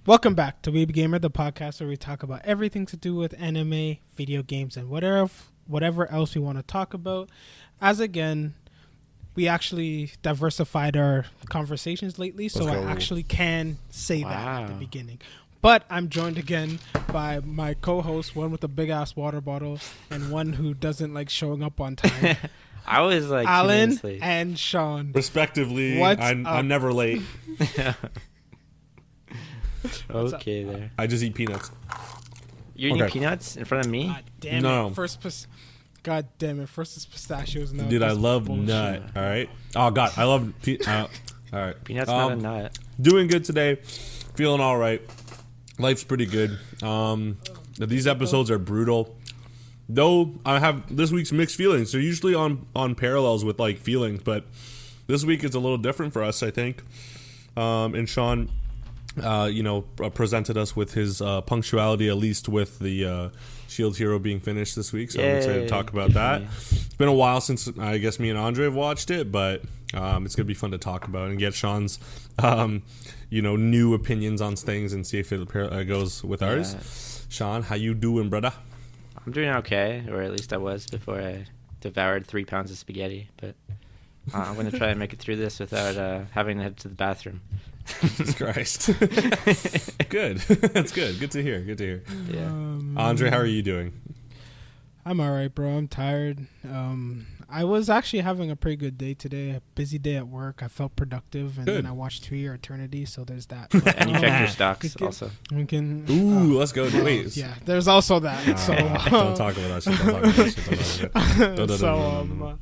Welcome back to Weeb Gamer, the podcast where we talk about everything to do with anime, video games, and whatever else we want to talk about. As again, we actually diversified our conversations lately, so I actually can say that at the beginning. But I'm joined again by my co-host, one with a big-ass water bottle and one who doesn't like showing up on time. I was like Alan and Sean. Respectively, I'm never late. Okay, there. I just eat peanuts. You eat peanuts in front of me? God damn no. it. God damn it. First is pistachios. Now dude, I love bullshit. Nut. All right. Oh, God. I love all right. Peanuts not a nut. Doing good today. Feeling all right. Life's pretty good. These episodes are brutal. Though I have this week's mixed feelings. They're usually on parallels with like feelings, but this week is a little different for us, I think. And Sean, presented us with his punctuality, at least with the Shield Hero being finished this week. So I'm excited to talk about that. It's been a while since I guess me and Andre have watched it, but it's gonna be fun to talk about and get Sean's new opinions on things and see if it goes with ours. Sean, how you doing, brother? I'm doing okay, or at least I was before I devoured 3 pounds of spaghetti. But I'm gonna try and make it through this without having to head to the bathroom. Jesus Christ. Good. That's good. Good to hear. Yeah. Andre, how are you doing? I'm all right, bro. I'm tired. I was actually having a pretty good day today. A busy day at work. I felt productive, and then I watched 3 Year Eternity, so there's that. And you checked your stocks also. We can. Let's go. Wait. Yeah, there's also that. Don't talk about that shit.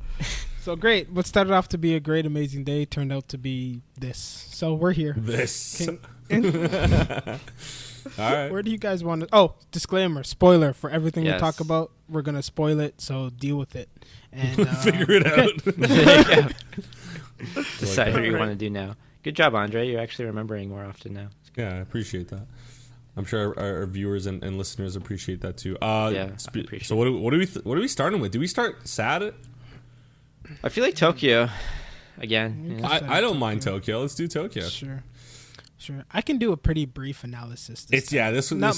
So great. What started off to be a great, amazing day turned out to be this. So we're here. All right. Where do you guys want to... Oh, disclaimer, spoiler for everything we talk about. We're going to spoil it, so deal with it. And figure it out. Decide what you want to do now. Good job, Andre. You're actually remembering more often now. Yeah, I appreciate that. I'm sure our viewers and listeners appreciate that too. So what are we starting with? Do we start sad? I feel like Tokyo again. I don't mind Tokyo. Let's do Tokyo. Sure. I can do a pretty brief analysis. Not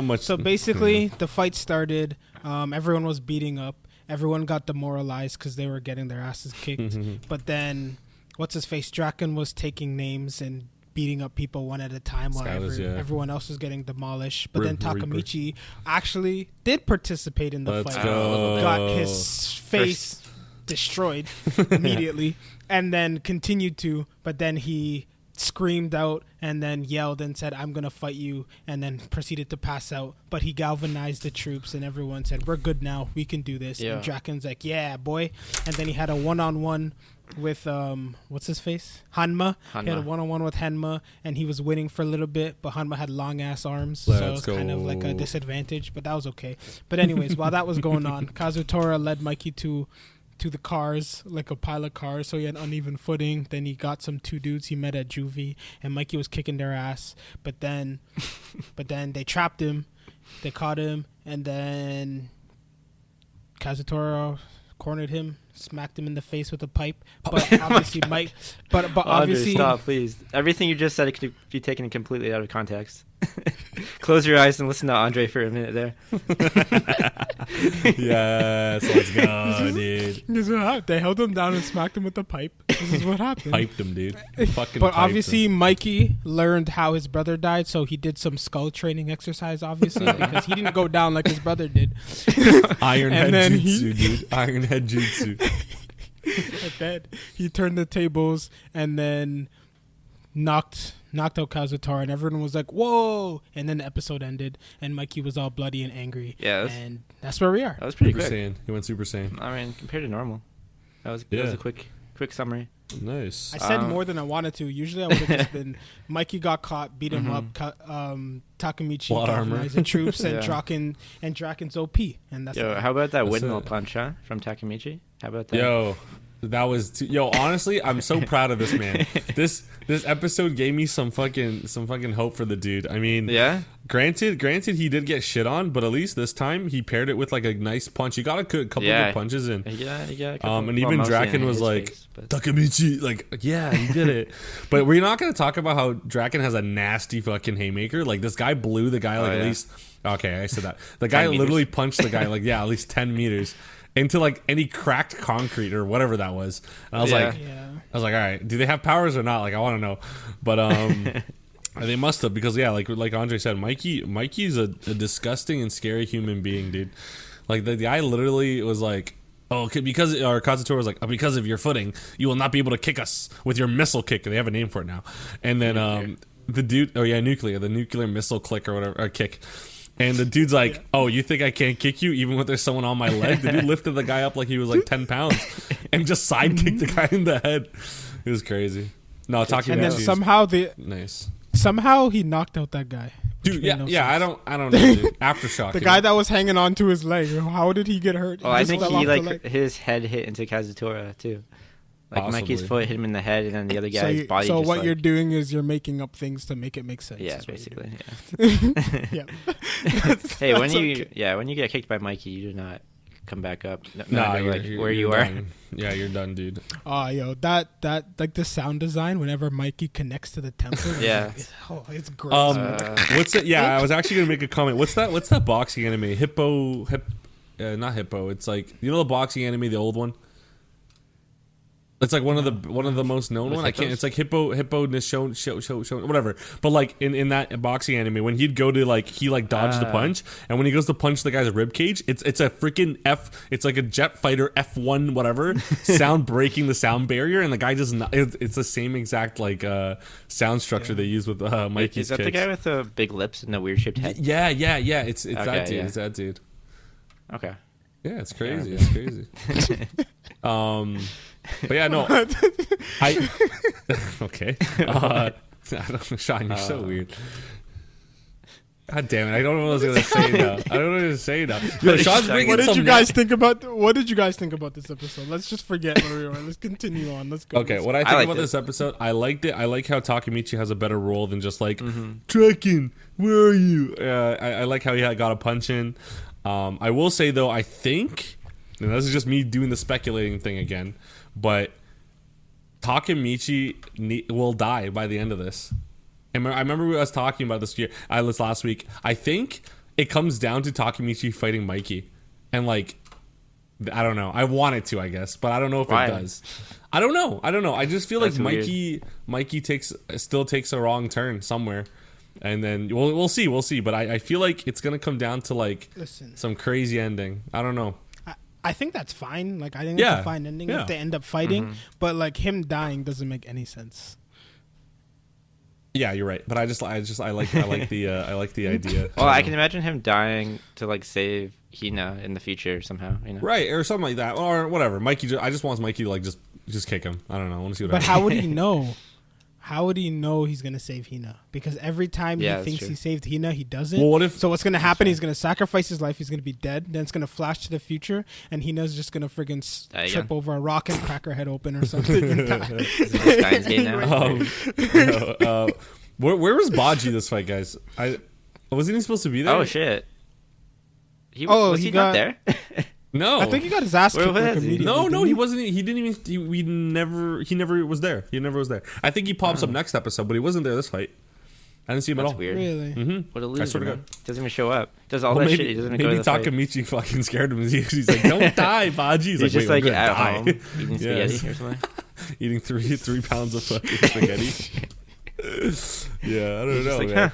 much. So basically, the fight started. Everyone was beating up. Everyone got demoralized because they were getting their asses kicked. But then, what's his face? Draken was taking names and beating up people one at a time while everyone else was getting demolished. But then Takamichi actually did participate in the fight. Got his face destroyed immediately, and then continued to. But then he screamed out and then yelled and said, "I'm gonna fight you," and then proceeded to pass out. But he galvanized the troops, and everyone said, "We're good now, we can do this." And Draken's like, "Yeah, boy." And then he had a one-on-one with what's his face, Hanma. He had a one-on-one with Hanma, and he was winning for a little bit, but Hanma had long ass arms, so it was kind of like a disadvantage, but that was okay. But anyways, while that was going on, Kazutora led Mikey to the cars, like a pile of cars, so he had uneven footing. Then he got some 2 dudes he met at juvie, and Mikey was kicking their ass. But then they trapped him, they caught him, and then Kazutora cornered him, smacked him in the face with a pipe. But obviously, but obviously, stop, please. Everything you just said could be taken completely out of context. Close your eyes and listen to Andre for a minute there. Yes, let's go, dude. This is what happened. They held him down and smacked him with the pipe. This is what happened. Piped him, dude. But obviously, Mikey learned how his brother died, so he did some skull training exercise, obviously, because he didn't go down like his brother did. Iron head jutsu, dude. Iron head jutsu. Like that. He turned the tables and then knocked out Kazutora, and everyone was like, "Whoa!" And then the episode ended, and Mikey was all bloody and angry. Yeah, and that's where we are. That was pretty Super quick. Saiyan. He went Super Saiyan. I mean, compared to normal, that was a quick summary. Nice. I said more than I wanted to. Usually, I would have just been Mikey got caught, beat him up. Takamichi galvanized the troops, and Draken's OP, and that's. How about that windmill punch, huh, from Takamichi? How about that? That was honestly, I'm so proud of this man. This episode gave me some fucking hope for the dude. I mean, Granted, he did get shit on, but at least this time he paired it with like a nice punch. He got a couple good punches in. Yeah, a couple, and even Draken was like, face, Takamichi, like, yeah, he did it. But we're not going to talk about how Draken has a nasty fucking haymaker. Like, this guy blew the guy at least. Okay, I said that. The guy literally punched the guy like, at least 10 meters into like any cracked concrete or whatever that was. And I was like, all right, do they have powers or not? Like, I want to know. But they must have, because like Andre said, Mikey's a disgusting and scary human being, dude. Like the guy literally was like, oh, because our Kazutora was like, because of your footing, you will not be able to kick us with your missile kick. They have a name for it now. And then the dude, the nuclear missile click or whatever, or kick. And the dude's like, oh, you think I can't kick you even when there's someone on my leg? The dude lifted the guy up like he was like 10 pounds and just side kicked the guy in the head. It was crazy. No, talking about somehow he knocked out that guy. Dude, I don't know, dude. Aftershock. The guy that was hanging on to his leg. How did he get hurt? Oh, I think his head hit into Kazutora too. Like possibly. Mikey's foot hit him in the head, and then the other guy's body. So what you're doing is you're making up things to make it make sense. Yeah, basically. Yeah. Hey, when you get kicked by Mikey, you do not come back up. You're where you are. Yeah, you're done, dude. Oh, yo, that like the sound design whenever Mikey connects to the temple. It's great. What's it? Yeah, I was actually gonna make a comment. What's that boxing anime? Not Hippo. It's like, you know, the boxing anime, the old one. It's like one of the most known one. I can't. It's like Hippo Nishon, whatever. But like in that boxing anime, when he'd go to like he dodged the punch, and when he goes to punch the guy's rib cage, it's a freaking It's like a jet fighter F1 whatever sound breaking the sound barrier, and the guy just it's the same exact like sound structure they use with Mikey's. Is that kicks. The guy with the big lips and the weird shaped head? Yeah. It's okay, that dude. Yeah. It's that dude. Okay. Yeah, it's crazy. Yeah. It's crazy. But yeah, no. Okay. I don't know, Sean, you're so weird. God damn it! I don't know what I was gonna say now. Yo, Sean's bringing what did you guys think about this episode? Let's just forget where we were. Let's continue on. Let's go. Okay, what I think about this episode, I liked it. I like how Takamichi has a better role than just like Draken. Where are you? I like how he got a punch in. I will say though, I think, and this is just me doing the speculating thing again, but Takamichi will die by the end of this. And I remember we was talking about this last week. I think it comes down to Takamichi fighting Mikey, and like, I don't know. I want it to, I guess, but I don't know if it does. I don't know. I just feel like Mikey still takes a wrong turn somewhere. And then we'll see. But I feel like it's gonna come down to like some crazy ending. I don't know. I think that's fine. Like, I think it's a fine ending if they end up fighting. But like, him dying doesn't make any sense. Yeah, you're right. But I like the idea. Well, I can imagine him dying to like save Hina in the future somehow. You know? Right, or something like that, or whatever. Mikey. I just want Mikey to like just kick him. I don't know. I want to see what. But how would he know? How would he know he's going to save Hina? Because every time he thinks he saved Hina, he doesn't. Well, so what's going to happen? He's going to sacrifice his life. He's going to be dead. Then it's going to flash to the future, and Hina's just going to friggin' trip over a rock and crack her head open or something. And where was Baji this fight, guys? Wasn't he supposed to be there? Oh, shit. Was he not there? No, I think he got his ass kicked immediately. No, he wasn't. He didn't even. He never was there. He never was there. I think he pops up next episode, but he wasn't there this fight. I didn't see him at all. Weird. Really? Mm-hmm. What a loser! I swear to God. Doesn't even show up. Does all that shit. He doesn't go to the fight. Maybe Takamichi fucking scared him. He's like, "Don't die, Baji." He's just like at home eating spaghetti or something. Eating 3 pounds of fucking spaghetti. Yeah, I don't know, man.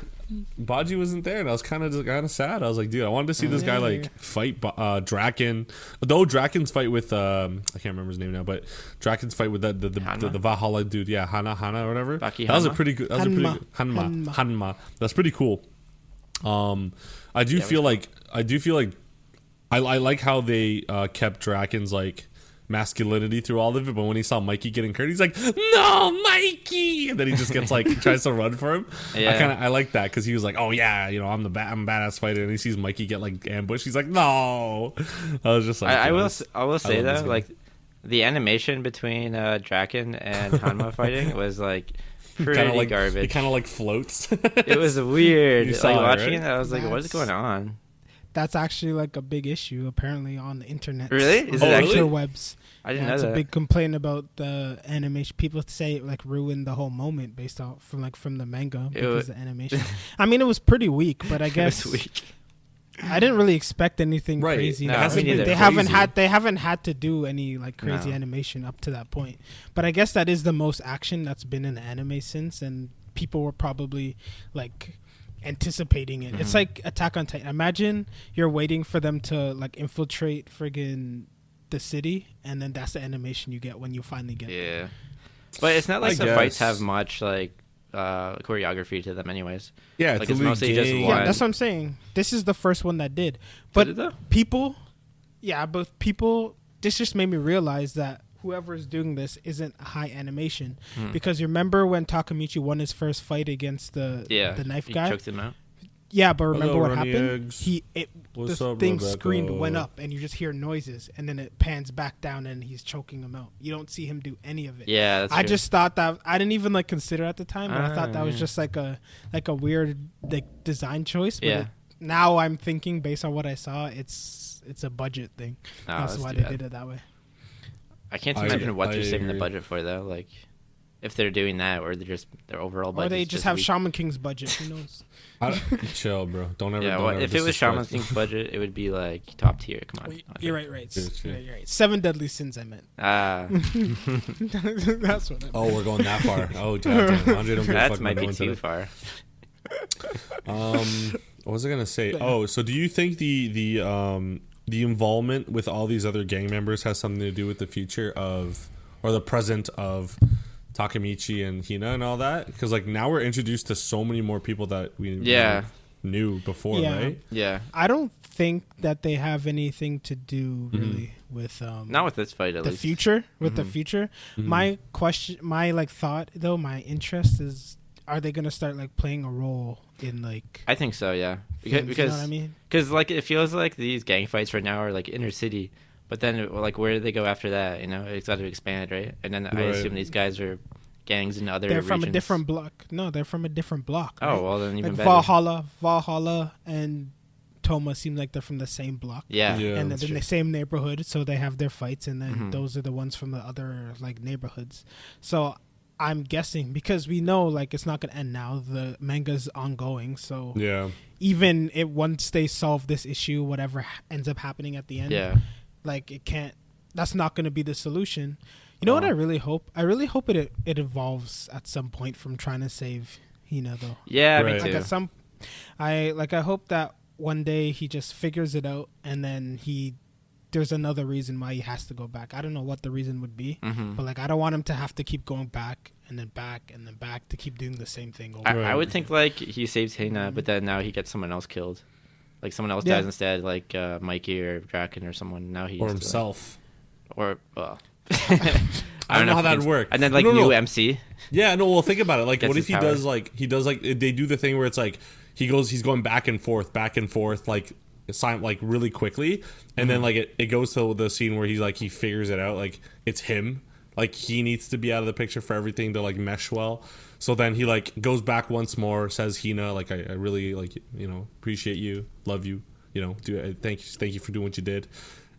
Baji wasn't there, and I was kind of sad. I was like, dude, I wanted to see this guy like fight Draken. Though Draken's fight with I can't remember his name now, but Draken's fight with the Valhalla dude, Hana or whatever. That was a pretty good. Hanma. That's pretty cool. I do feel like I like how they kept Draken's like masculinity through all of it, but when he saw Mikey getting hurt, he's like, "No, Mikey!" And then he just gets like tries to run for him. Yeah. I like that because he was like, "Oh yeah, you know, I'm a badass fighter," and he sees Mikey get like ambushed. He's like, "No!" I was just like, I will say though, like the animation between Draken and Hanma fighting was like pretty garbage. It kind of like floats. It was weird. You Like saw it, watching right? it, I was like, "What is going on?" That's actually like a big issue apparently on the internet. Really? Is it actually? Interwebs. I didn't know it's that. a big complaint about the animation. People say it like ruined the whole moment based off from the manga because the animation. I mean, it was pretty weak, but I guess It was weak. I didn't really expect anything Right. crazy. No, That's me the neither. thing. They haven't had to do any like crazy No. animation up to that point. But I guess that is the most action that's been in anime since, and people were probably like anticipating it. It's like Attack on Titan. Imagine you're waiting for them to like infiltrate friggin' the city, and then that's the animation you get when you finally get there. Yeah, but it's not like I the fights guess. have much like choreography to them, anyways. Yeah, Like, it's mostly just game. one. Yeah, that's what I'm saying. This is the first one that did. But Did it though? people, this just made me realize that whoever's doing this isn't high animation. Because you remember when Takamichi won his first fight against the knife he guy? choked him out. Yeah, but remember Hello, what Runny happened? Eggs. The What's up, thing Rebecca? screened went up, and you just hear noises, and then it pans back down, and he's choking him out. You don't see him do any of it. Yeah, that's I true. just thought that I didn't even like consider at the time, but I thought that was yeah. just like a weird like design choice. But Yeah. now I'm thinking based on what I saw, it's a budget thing. No, That's that's why too they bad. did it that way. I can't I- imagine what I they're saving the agree. budget for though. Like, if they're doing that, or they're just their overall budget. Or they just have weak. Shaman King's budget. Who knows? Chill, bro. Don't ever. Yeah, don't well, ever if it was Shaman disrespect. King's budget, it would be like top tier. Come on. Wait, Okay. you're right. True. You're right. 7 Deadly Sins. I meant. That's what I meant. Oh, we're going that far. Oh, damn. Andre, don't give a That fuck might about be going too to far. What was I gonna say? Oh, so do you think the involvement with all these other gang members has something to do with the future of, or the present of, Takamichi and Hina and all that? Because like now we're introduced to so many more people that we Yeah. knew before, Yeah. right? Yeah. I don't think that they have anything to do really with Not with this fight, at the least. future. With the future, my thought though, my interest is: are they gonna start like playing a role in like? I think so. Yeah. things, you know what I mean? Because like it feels like these gang fights right now are like inner city, but then like where do they go after that? You know, it's got to expand, right? And then I Right. assume these guys are gangs in other. They're from a regions. different block. No, they're from a different block. Oh right? well, then even like better. Valhalla, and Toma seem like they're from the same block. Yeah. And that's they're in true. the same neighborhood, so they have their fights, and then those are the ones from the other like neighborhoods. So I'm guessing because we know like it's not gonna end now. The manga's ongoing, so Yeah. even if once they solve this issue, whatever ends up happening at the end, Yeah. like it can't. That's not gonna be the solution. You know what I really hope? I really hope it evolves at some point from trying to save Hina though. Yeah, Right. me Like too. at some, I hope that one day he just figures it out, and then there's another reason why he has to go back. I don't know what the reason would be, but like I don't want him to have to keep going back and then back and then back to keep doing the same thing over. I Right. would think like he saves Hina, but then now he gets someone else killed. Like someone else Yeah. dies instead, like Mikey or Draken or someone. Now he Or has to, himself. or well, I don't know how if that'd he's- work. And then like No, new no. MC. Yeah, no, well, think about it. Like, Gets what if his he does like they do the thing where it's like he's going back and forth, like really quickly, and then like it goes to the scene where he figures it out, like it's him, like he needs to be out of the picture for everything to like mesh well. So then he like goes back once more, says Hina, like I really like appreciate you, love you, thank you for doing what you did.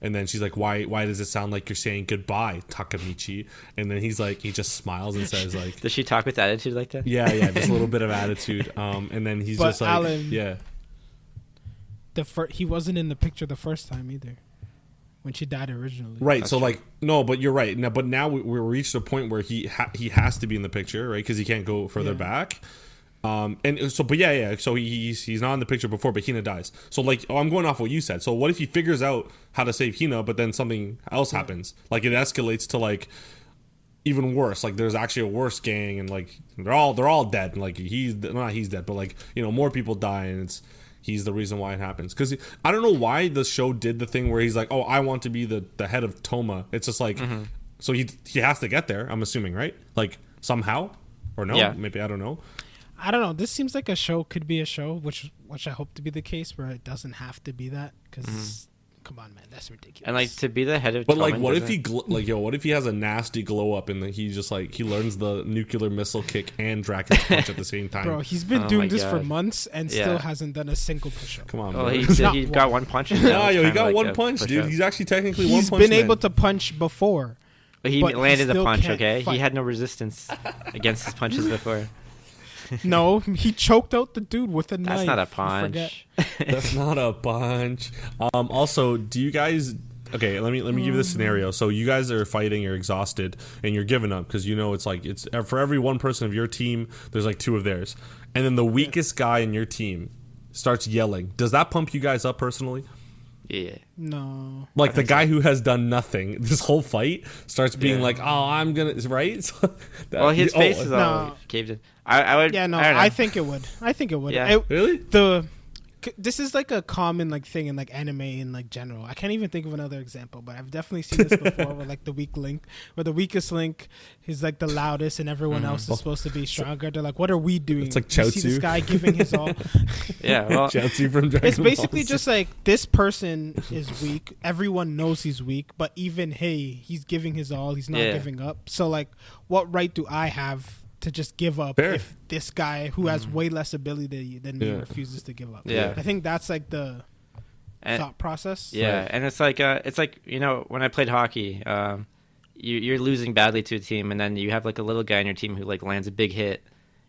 And then she's like, why does it sound like you're saying goodbye, Takamichi? And then he just smiles and says like, Does she talk with attitude like that? yeah, just a little bit of attitude. And then he's But just like, Alan- yeah. He wasn't in the picture the first time either, when she died originally. Right, That's so true. like, no, but you're right. Now, but now we're reached a point where he has to be in the picture, right? Because he can't go further Yeah. back. And so, but yeah. So he's not in the picture before, but Hina dies. So like, I'm going off what you said. So what if he figures out how to save Hina, but then something else happens? Like it escalates to like even worse. Like there's actually a worse gang, and like they're all dead. And like he's dead, but like more people die, and he's the reason why it happens. Because I don't know why the show did the thing where he's like, oh, I want to be the head of Toma. It's just like, so he has to get there. I'm assuming, right? Like somehow, or no? Yeah. Maybe I don't know. I don't know. This seems like could be a show, which I hope to be the case, where it doesn't have to be that. Because come on, man, that's ridiculous. And like to be the head of, but like, what if he what if he has a nasty glow up and then he just like he learns the nuclear missile kick and Draken's punch at the same time? Bro, he's been doing this for months and still hasn't done a single push-up. Come on, well, bro. he got one punch. Yeah, he got one punch, dude. He's actually technically one punch. He's been able to punch before. But he landed the punch, okay? Fight. He had no resistance against his punches before. No, he choked out the dude with a knife. That's not a punch. That's not a punch. Also, do you guys... Okay, let me give you this scenario. So you guys are fighting, you're exhausted, and you're giving up because you know it's like it's for every one person of your team, there's like two of theirs, and then the weakest guy in your team starts yelling. Does that pump you guys up personally? Yeah. No. Like the guy who has done nothing this whole fight starts being like, "Oh, I'm gonna," right? So well, his face is all caved in. I would. Yeah, no, I think it would. I think it would. Yeah. Really? This is like a common like thing in like anime in like general. I can't even think of another example, but I've definitely seen this before with like the weak link, where the weakest link is like the loudest and everyone else is supposed to be stronger. They're like, what are we doing? It's like Chaozu. See this guy giving his all. Yeah, well, Chaozu from Dragon it's basically just like this person is weak. Everyone knows he's weak, but even he's giving his all. He's not giving up. So like, what right do I have to just give up if this guy who has way less ability than me refuses to give up? Yeah, I think that's like the thought process. Yeah, and it's like you know, when I played hockey, you're losing badly to a team, and then you have like a little guy on your team who like lands a big hit,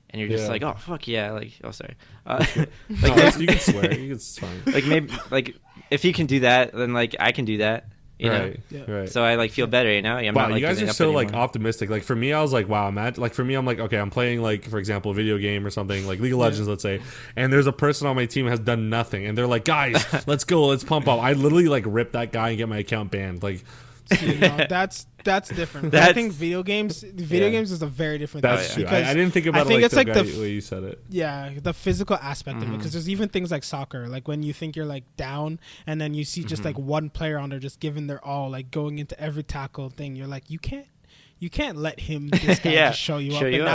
and you're just like, oh fuck yeah, like sorry, like you can swear, it's fine. Like maybe like if he can do that, then like I can do that. You know? Right. So I like feel better, you know. I'm wow, not, like, you guys are so anymore. like optimistic. Like for me, I was like, wow, like for me, I'm like, okay, I'm playing like for example, a video game or something like League of Legends, let's say, and there's a person on my team who has done nothing, and they're like, guys, let's go, let's pump up. I literally like rip that guy and get my account banned. Like, that's different. I think video games is a very different thing. That's true. I didn't think about it like the way you said it. Yeah, the physical aspect of it, because there's even things like soccer, like when you think you're like down and then you see just like one player on there just giving their all, like going into every tackle thing. You're like, you can't let this guy just show you up. And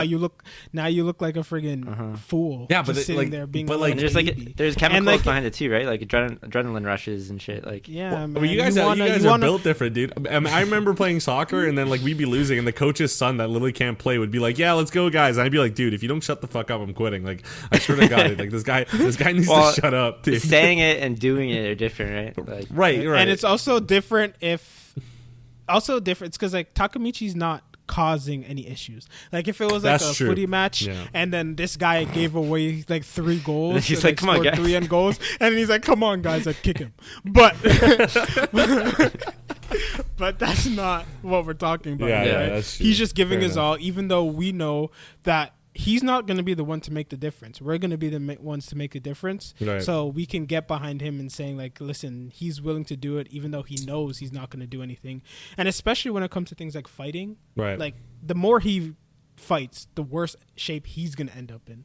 now you look like a friggin' fool. Yeah, but sitting like, there being but like there's chemicals behind it too, right? Like adrenaline rushes and shit. Like man. Well, you guys are built different, dude. I remember playing soccer and then like we'd be losing, and the coach's son that literally can't play would be like, "Yeah, let's go, guys." And I'd be like, "Dude, if you don't shut the fuck up, I'm quitting." Like I swear to God, like this guy needs to shut up. Dude. Saying it and doing it are different, right? Like, right. And it's also different it's because like Takamichi's not causing any issues. Like if it was like footy match and then this guy gave away like 3 goals, he's like, come on, guys, 3 end goals, and he's like, come on, guys, I'd kick him. But but that's not what we're talking about. Right? That's true. He's just giving his all, even though we know that he's not going to be the one to make the difference. We're going to be the ones to make a difference. Right. So we can get behind him and saying like, listen, he's willing to do it, even though he knows he's not going to do anything. And especially when it comes to things like fighting, like the more he fights, the worse shape he's going to end up in.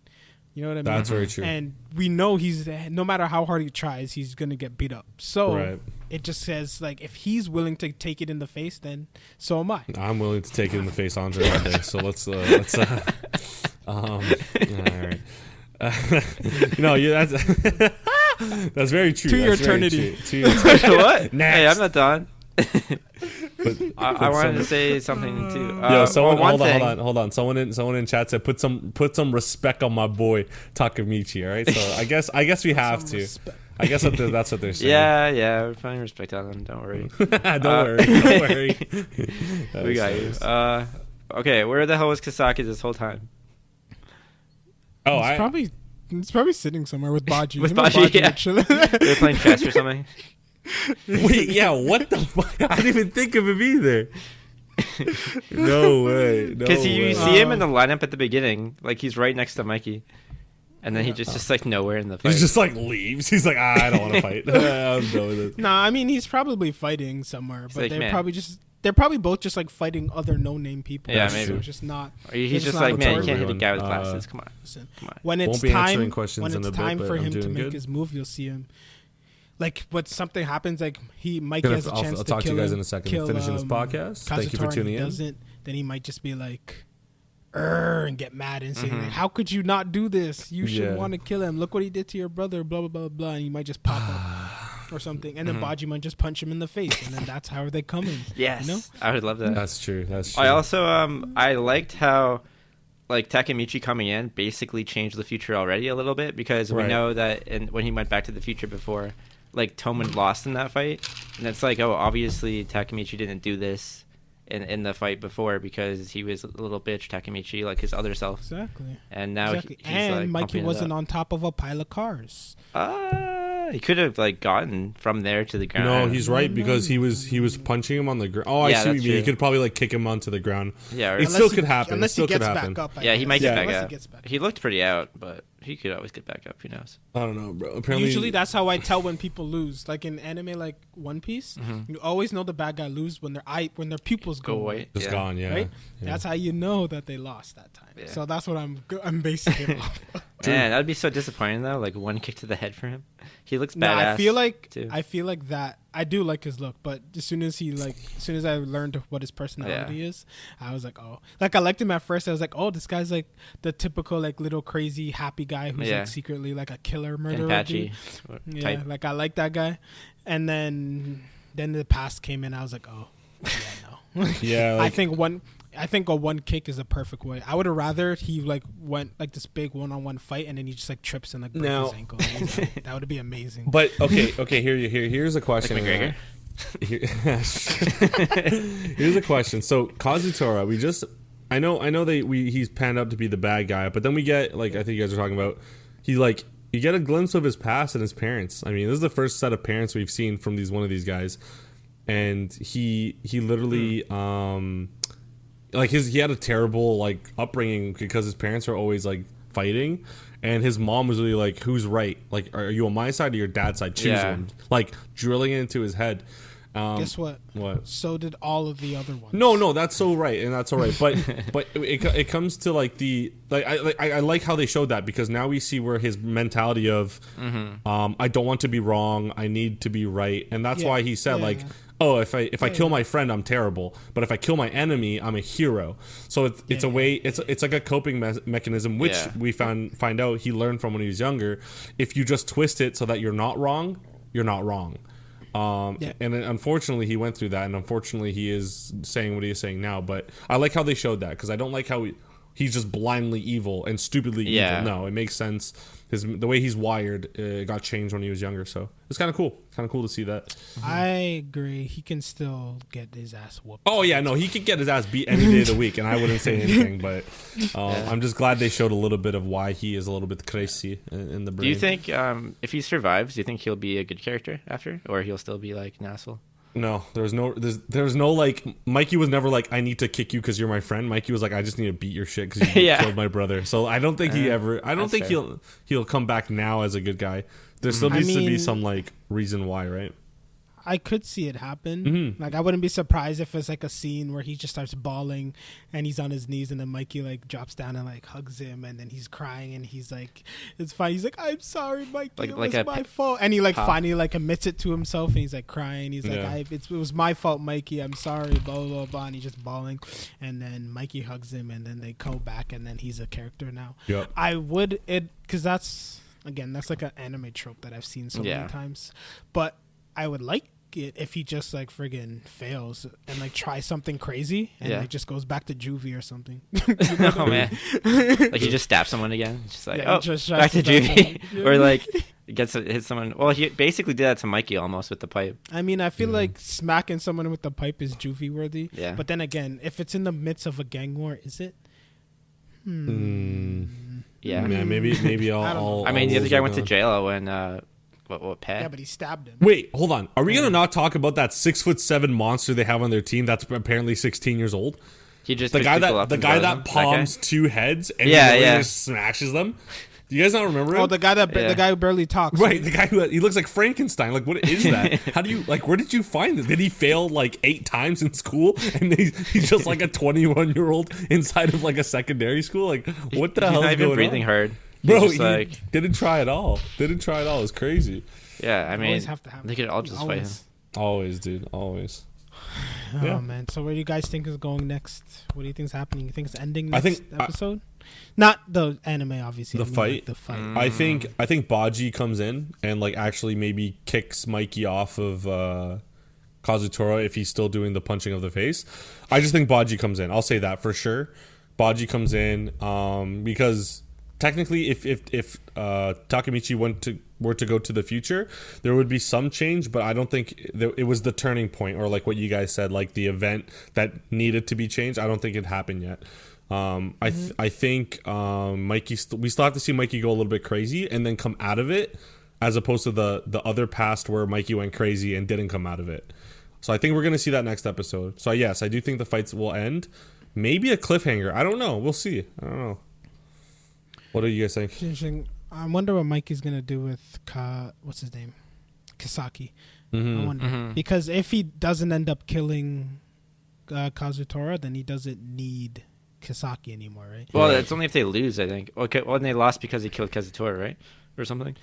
You know what I mean? That's very true. And we know no matter how hard he tries, he's going to get beat up. So it just says, like, if he's willing to take it in the face, then so am I. I'm willing to take it in the face, Andre, one day. So let's all right. That's very true. To your eternity. What? Next. Hey, I'm not done. But I wanted to say something too. Hold on. Someone in chat said put some respect on my boy Takamichi. All right, so I guess we have to. Respect. I guess that's what they're saying. Yeah, we're putting respect on them. Don't worry. Don't worry. We got you. Okay, where the hell was Kasaki this whole time? Oh, it's probably sitting somewhere with Baji. With Baji, yeah. They're playing chess or something. Wait, yeah, what the fuck? I didn't even think of him either. No way. Because you see him in the lineup at the beginning, like he's right next to Mikey, and then he just like nowhere in the fight. He just like leaves. He's like, I don't want to fight. I'm done with it. Nah, I mean he's probably fighting somewhere, but they're probably both just like fighting other no-name people. Yeah, maybe. So it's just not. He's just like, man, you can't hit a guy with glasses. Come on. When it's time for him to make his move, you'll see him. Like, when something happens, like Mikey has a chance to kill him. I'll talk to you guys in a second. Finishing this podcast. Thank you for tuning in. Then he might just be like, and get mad and say, like, how could you not do this? You should want to kill him. Look what he did to your brother, blah, blah, blah, blah. And he might just pop up. or something, and then Baji might just punch him in the face, and then that's how they come in. Yes, you know? I would love that. That's true. That's true. I also I liked how like Takamichi coming in basically changed the future already a little bit, because we know that when he went back to the future before, like Toman lost in that fight, and it's like, oh, obviously Takamichi didn't do this in the fight before because he was a little bitch Takamichi, like his other self. Exactly. And now he's and like Mikey wasn't on top of a pile of cars. He could have like gotten from there to the ground. No, he's right, because he was punching him on the ground. Oh, I see what you mean. He could probably like kick him onto the ground. Yeah, it still could happen. Unless he gets back up. Yeah, he might get back up. He looked pretty out, but he could always get back up. Who knows? I don't know, bro. Apparently, usually that's how I tell when people lose. Like in anime, like One Piece, you always know the bad guy lose when their pupils go away. Just gone. Yeah, right. Yeah. That's how you know that they lost that time. Yeah. So that's what I'm basing it off. Man, that'd be so disappointing though. Like one kick to the head for him. He looks badass. I feel like too. that. I do like his look, but as soon as I learned what his personality is, I was like, oh, like I liked him at first. I was like, oh, this guy's like the typical like little crazy happy guy who's like secretly like a killer murderer. Patchy yeah, like I like that guy. And then the past came in. I was like, oh, yeah, no. Yeah, like, I think a one kick is a perfect way. I would have rather he like went like this big one-on-one fight and then he just like trips and like breaks his ankle. That would be amazing. But okay, here's a question. Like McGregor? Here's a question. So Kazutora, I know he's panned out to be the bad guy, but then we get, like, I think you guys are talking about, you get a glimpse of his past and his parents. I mean, this is the first set of parents we've seen from one of these guys, and he literally he had a terrible like upbringing because his parents were always like fighting, and his mom was really like, who's right? Like, are you on my side or your dad's side? Choose one. Like drilling it into his head. Guess what? What? So did all of the other ones. No, that's so right, and that's all right. But it comes to like I like how they showed that, because now we see where his mentality of I don't want to be wrong, I need to be right, and that's why he said oh, if I kill my friend, I'm terrible, but if I kill my enemy, I'm a hero. So it's a way, it's like a coping mechanism, which we find out he learned from when he was younger. If you just twist it so that you're not wrong, you're not wrong. And unfortunately he went through that, and unfortunately he is saying what he is saying now. But I like how they showed that, because I don't like how he's just blindly evil and stupidly evil. No, it makes sense. The way he's wired got changed when he was younger, so it's kind of cool. Kind of cool to see that. I agree. He can still get his ass whooped. Oh yeah, no, he could get his ass beat any day of the week, and I wouldn't say anything. But I'm just glad they showed a little bit of why he is a little bit crazy in the brain. Do you think if he survives, do you think he'll be a good character after, or he'll still be like an asshole? No, there's no like, Mikey was never like, I need to kick you because you're my friend. Mikey was like, I just need to beat your shit because you killed my brother. So I don't think he'll come back now as a good guy. There still needs to be some like reason why, right? I could see it happen. Like, I wouldn't be surprised if it's like a scene where he just starts bawling and he's on his knees, and then Mikey like drops down and like hugs him, and then he's crying and he's like, it's fine. He's like, I'm sorry, Mikey. It was my fault. And he like finally like admits it to himself, and he's like crying. He's like, it was my fault, Mikey. I'm sorry, blah, blah, blah. And he's just bawling. And then Mikey hugs him, and then they go back, and then he's a character now. Yep. Because that's like an anime trope that I've seen so many times. But I would like it if he just like friggin' fails and like try something crazy and like just goes back to juvie or something. Man, like he just stabs someone again. It's just like back to juvie, or like hits someone. Well, he basically did that to Mikey almost with the pipe. I mean, I feel like smacking someone with the pipe is juvie worthy. Yeah. But then again, if it's in the midst of a gang war, is it? Yeah. Man, maybe I'll. I mean, the other guy went to jail when. What pet? Yeah, but he stabbed him. Wait, hold on. Are we gonna not talk about that 6'7" monster they have on their team that's apparently 16 years old? He just the guy that palms two heads and he just smashes them. Do you guys not remember him? Oh, the guy who barely talks. Right, the guy he looks like Frankenstein. Like, what is that? How do you where did you find it? Did he fail like 8 times in school and he's just like a 21-year-old inside of like a secondary school? Like, what the hell is going on? He's not even breathing hard. Bro, he didn't try at all. It's crazy. Yeah, I mean, have to have they could all just fight him. Always, dude. Always. Oh, man. So where do you guys think is going next? What do you think is happening? You think it's ending next episode? Not the anime, obviously. The fight? Like the fight. I think Baji comes in and like actually maybe kicks Mikey off of Kazutora if he's still doing the punching of the face. I just think Baji comes in. I'll say that for sure. Baji comes in because technically if Takamichi were to go to the future, there would be some change, but I don't think it was the turning point, or like what you guys said, like the event that needed to be changed. I don't think it happened yet. I think Mikey we still have to see Mikey go a little bit crazy and then come out of it, as opposed to the other past where Mikey went crazy and didn't come out of it. So I think we're going to see that next episode. So yes, I do think the fights will end. Maybe a cliffhanger. I don't know. We'll see. I don't know. What do you guys think? Interesting. I wonder what Mikey's gonna do with what's his name, Kisaki. I wonder because if he doesn't end up killing Kazutora, then he doesn't need Kisaki anymore, right? Well, it's only if they lose, I think. Okay, well, and they lost because he killed Kazutora, right, or something.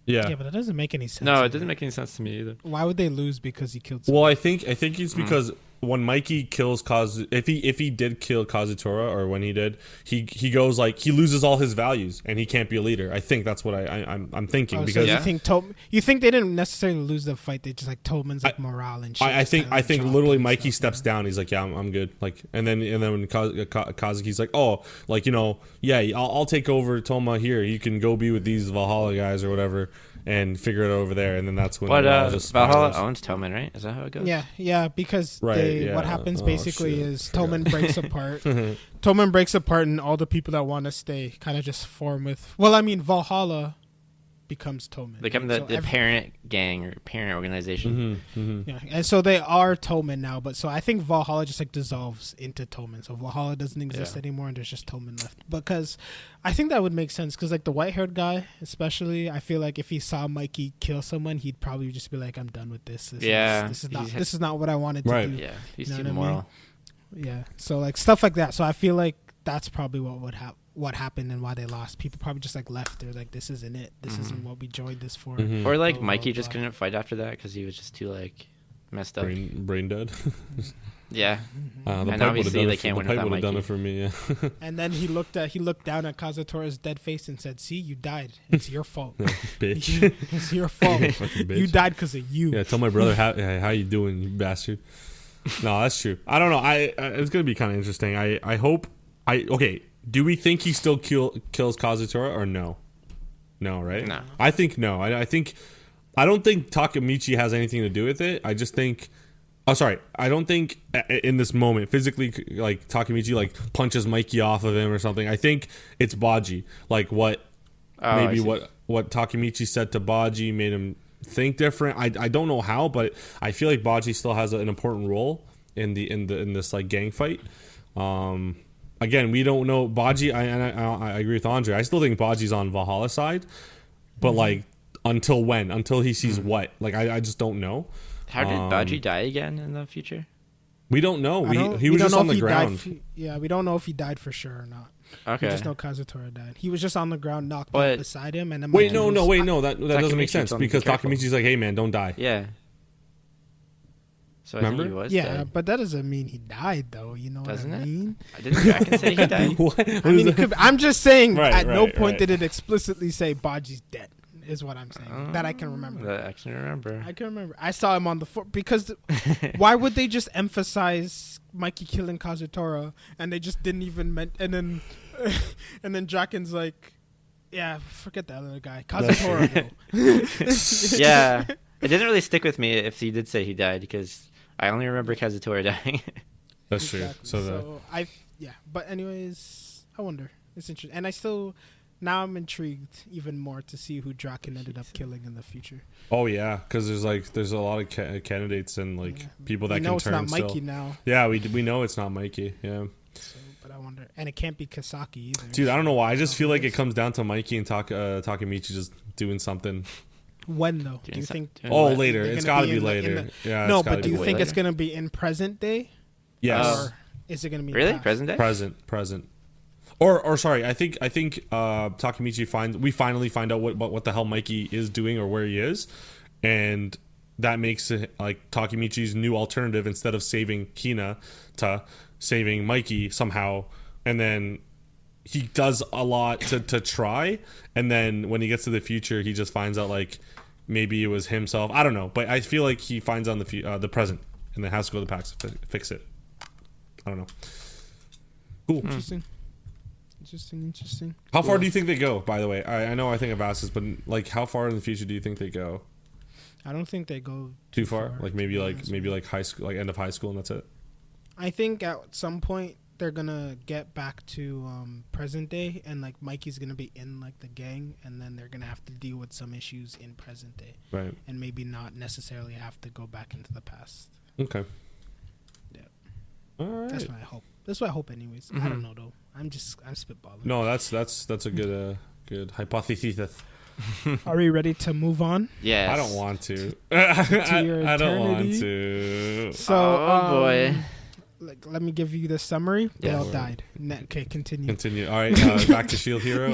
Yeah, but that doesn't make any sense. No, it doesn't make any sense to me either. Why would they lose because he killed? Well, I think it's because when Mikey kills if he did kill Kazutora, or when he did, he goes like he loses all his values and he can't be a leader. I think that's what I'm thinking, because you think they didn't necessarily lose the fight. They just like Toman's like morale and shit. I think literally Mikey steps down. He's like, yeah, I'm good. Like, and then when Kazuki's like, oh, like, you know, yeah, I'll take over Toma here. You can go be with these Valhalla guys or whatever, and figure it over there. And then that's when Valhalla owns Toman, right? Is that how it goes? Yeah, because what happens basically is Toman breaks apart. Toman breaks apart, and all the people that want to stay kind of just form with. Well, I mean, Valhalla becomes Toman. They become the parent gang or parent organization. Yeah, and so they are Toman now. But so I think Valhalla just like dissolves into Toman. So Valhalla doesn't exist anymore, and there's just Toman left. Because I think that would make sense. Because like the white-haired guy, especially, I feel like if he saw Mikey kill someone, he'd probably just be like, "I'm done with this. This is not what I wanted to do." Yeah, he's too moral. Yeah, so like stuff like that. So I feel like that's probably what happened and why they lost. People probably just like left. They're like, this isn't it. This isn't what we joined this for. Or like Mikey just couldn't fight after that because he was just too like messed up, brain dead. Yeah, and obviously they can't win without Mikey. Would have done it for me. Yeah. And then he looked down at Kazutora's dead face and said, "See, you died. It's your fault, bitch. It's your fault. You died because of you." Yeah, tell my brother how you doing, you bastard. No, that's true. I don't know. It's gonna be kind of interesting. I hope. Okay. Do we think he still kills Kazutora or no? No, right? No. I think no. I don't think Takamichi has anything to do with it. I just think. Oh, sorry. I don't think in this moment physically like Takamichi like punches Mikey off of him or something. I think it's Baji. Like what Takamichi said to Baji made him think different. I don't know how, but I feel like Baji still has an important role in this like gang fight. Again, we don't know Baji. I agree with Andre. I still think Baji's on Valhalla's side, but like until when? Until he sees what? Like I just don't know. How did Baji die again in the future? We don't know. He was just on the ground. We don't know if he died for sure or not. Okay. We just know Kazutora died. He was just on the ground, knocked out beside him, and then wait, no. That doesn't make sense because Takamichi's like, "Hey, man, don't die." Yeah. So remember? I think he was dead. But that doesn't mean he died, though. You know doesn't what I mean? Didn't Draken say he died? I mean, I'm just saying. At no point did it explicitly say Baji's dead. Is what I'm saying. That I can remember. That I can remember. I saw him on the floor because why would they just emphasize Mikey killing Kazutora and they just didn't even and then Draken's like, yeah, forget that other guy, Kazutora. Yeah, it didn't really stick with me if he did say he died because I only remember Kazutora dying. That's true. So but anyways, I wonder. It's interesting, and now I'm intrigued even more to see who Draken ended up killing in the future. Oh yeah, because there's a lot of candidates and like people that can turn. It's not Mikey still. Now. Yeah, we know it's not Mikey. Yeah. So, but I wonder, and it can't be Kisaki either. Dude, I don't know why. I just feel like it comes down to Mikey and Takamichi just doing something. When though? Do you think? Later. It's got to be later. Yeah. No, but do you think it's gonna be in present day? Yes. Or is it gonna be really past? present day? Present. Or sorry, I think Takamichi we finally find out what the hell Mikey is doing or where he is, and that makes it like Takamichi's new alternative instead of saving Hina to saving Mikey somehow, and then he does a lot to try, and then when he gets to the future, he just finds out like maybe it was himself. I don't know, but I feel like he finds out the present, and then has to go to the past to fix it. I don't know. Cool. Interesting. How far do you think they go? By the way, I know I think I've asked this, but like, how far in the future do you think they go? I don't think they go too far. Like maybe like high school, like end of high school, and that's it. I think at some point they're gonna get back to present day, and like Mikey's gonna be in like the gang, and then they're gonna have to deal with some issues in present day, right? And maybe not necessarily have to go back into the past. Okay. Yeah. All right. That's what I hope. That's what I hope, anyways. I don't know though. I'm spitballing. No, that's a good hypothesis. Are we ready to move on? Yes. I don't want to. I don't want to. So, boy. Like, let me give you the summary. They all died. Okay, continue. All right, back to Shield Hero.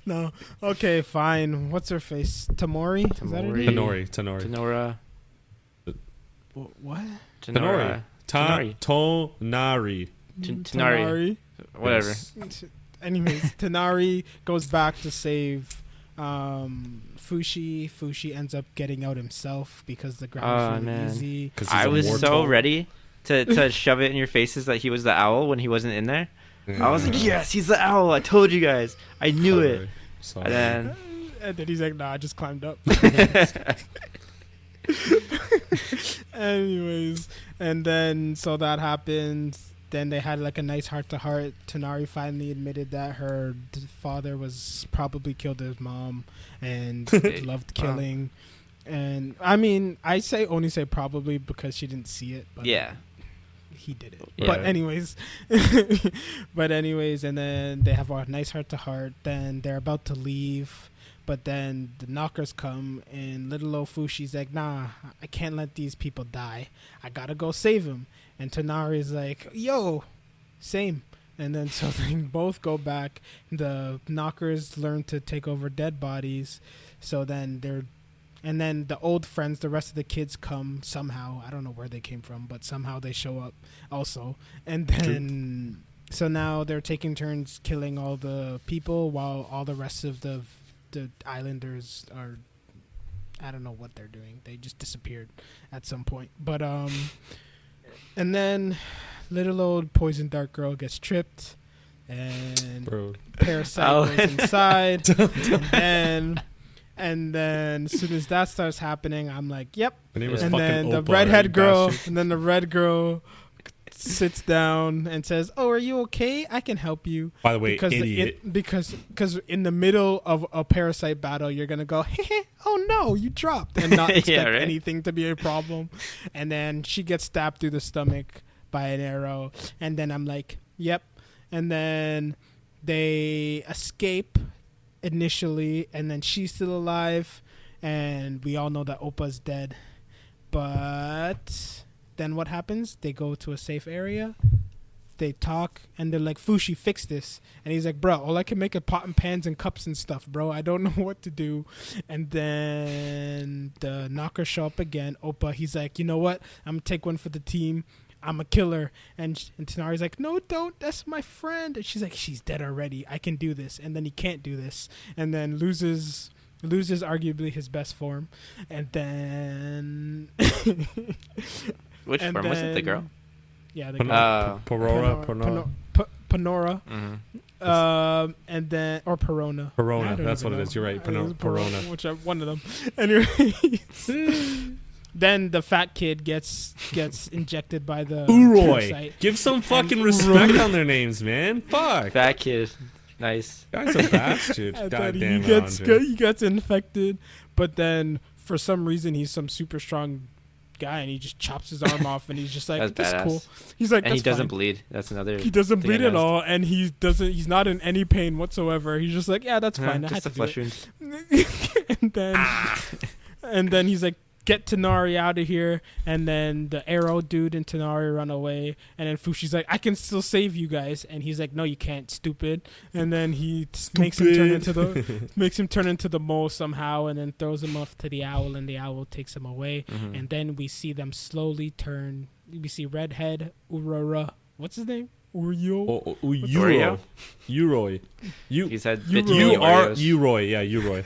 No. Okay, fine. What's her face? Tamori? Is that her name? Tenora. What? Tenora. Tonari. Whatever. Yes. Anyways, Tonari goes back to save Fushi. Fushi ends up getting out himself because the ground was really easy. I was so ready to shove it in your faces that he was the owl when he wasn't in there. Yeah. I was like, yes, he's the owl. I told you guys. I knew it. Sorry. And then he's like, nah, I just climbed up. Anyways, and then so that happens. Then they had like a nice heart-to-heart. Tonari finally admitted that her father was probably killed his mom and loved killing. And I mean, I only say probably because she didn't see it. But yeah, he did it. Yeah. But anyways, and then they have a nice heart-to-heart. Then they're about to leave. But then the knockers come, and little old Fushi's like, nah, I can't let these people die. I gotta go save them. And Tonari's like, yo, same. And then so they both go back. The knockers learn to take over dead bodies. So then then the old friends, the rest of the kids come somehow. I don't know where they came from, but somehow they show up also. And then, so now they're taking turns killing all the people while all the rest of the islanders are, I don't know what they're doing. They just disappeared at some point. But, and then little old poison dark girl gets tripped and Parasite goes inside. and then as soon as that starts happening, I'm like, yep. And then the Opal, redhead girl, and then the red girl sits down and says, "Oh, are you okay? I can help you." By the way, idiot. Because in the middle of a parasite battle, you're gonna go, "Oh no, you dropped," and not expect anything to be a problem. And then she gets stabbed through the stomach by an arrow, and then I'm like, "Yep." And then they escape initially, and then she's still alive, and we all know that Oppa's dead, but. Then what happens? They go to a safe area. They talk, and they're like, "Fushi, fix this." And he's like, "Bro, all I can make are pot and pans and cups and stuff, bro. I don't know what to do." And then the knockers show up again. Oppa, he's like, "You know what? I'm gonna take one for the team. I'm a killer." And Tonari's like, "No, don't. That's my friend." And she's like, "She's dead already. I can do this." And then he can't do this, and then loses arguably his best form, and then. Which form was it? The girl? Yeah, the girl. Panora. Mm-hmm. And then, or Perona. Perona, that's what it is. You're right. Perona. Whichever one of them. Anyway. Then the fat kid gets injected by the Uroi. parasite. Give some fucking respect on their names, man. Fuck. Fat kid. Nice. Guy's a bastard. Goddamn he gets infected, but then for some reason he's some super strong guy, and he just chops his arm off, and he's just like, "That's cool." He's like, and he doesn't fine. bleed. That's another. He doesn't bleed at all, and he's not in any pain whatsoever. He's just like, "Yeah, that's fine." Just a flesh wound. and then he's like, "Get Tonari out of here," and then the arrow dude and Tonari run away, and then Fushi's like, "I can still save you guys," and he's like, "No, you can't, stupid." And then he makes him turn into the mole somehow, and then throws him off to the owl, and the owl takes him away. And then we see them slowly turn. We see redhead Aurora. What's his name? Oreo. Uroi. Uroi. He said You are Uroi. Yeah, Uroi.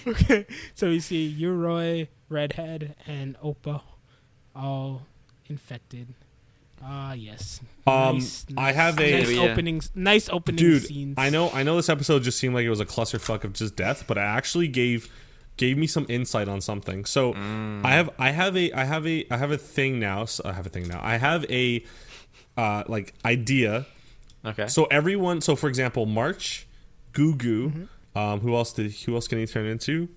Okay, so we see Uroi, Redhead, and Oppa all infected. Yes. Nice, I have a nice opening dude. scenes. I know. This episode just seemed like it was a clusterfuck of just death, but it actually gave me some insight on something. So I have a thing now. I have a like idea. Okay. So everyone. So for example, March, Gugu. Who else can he turn into?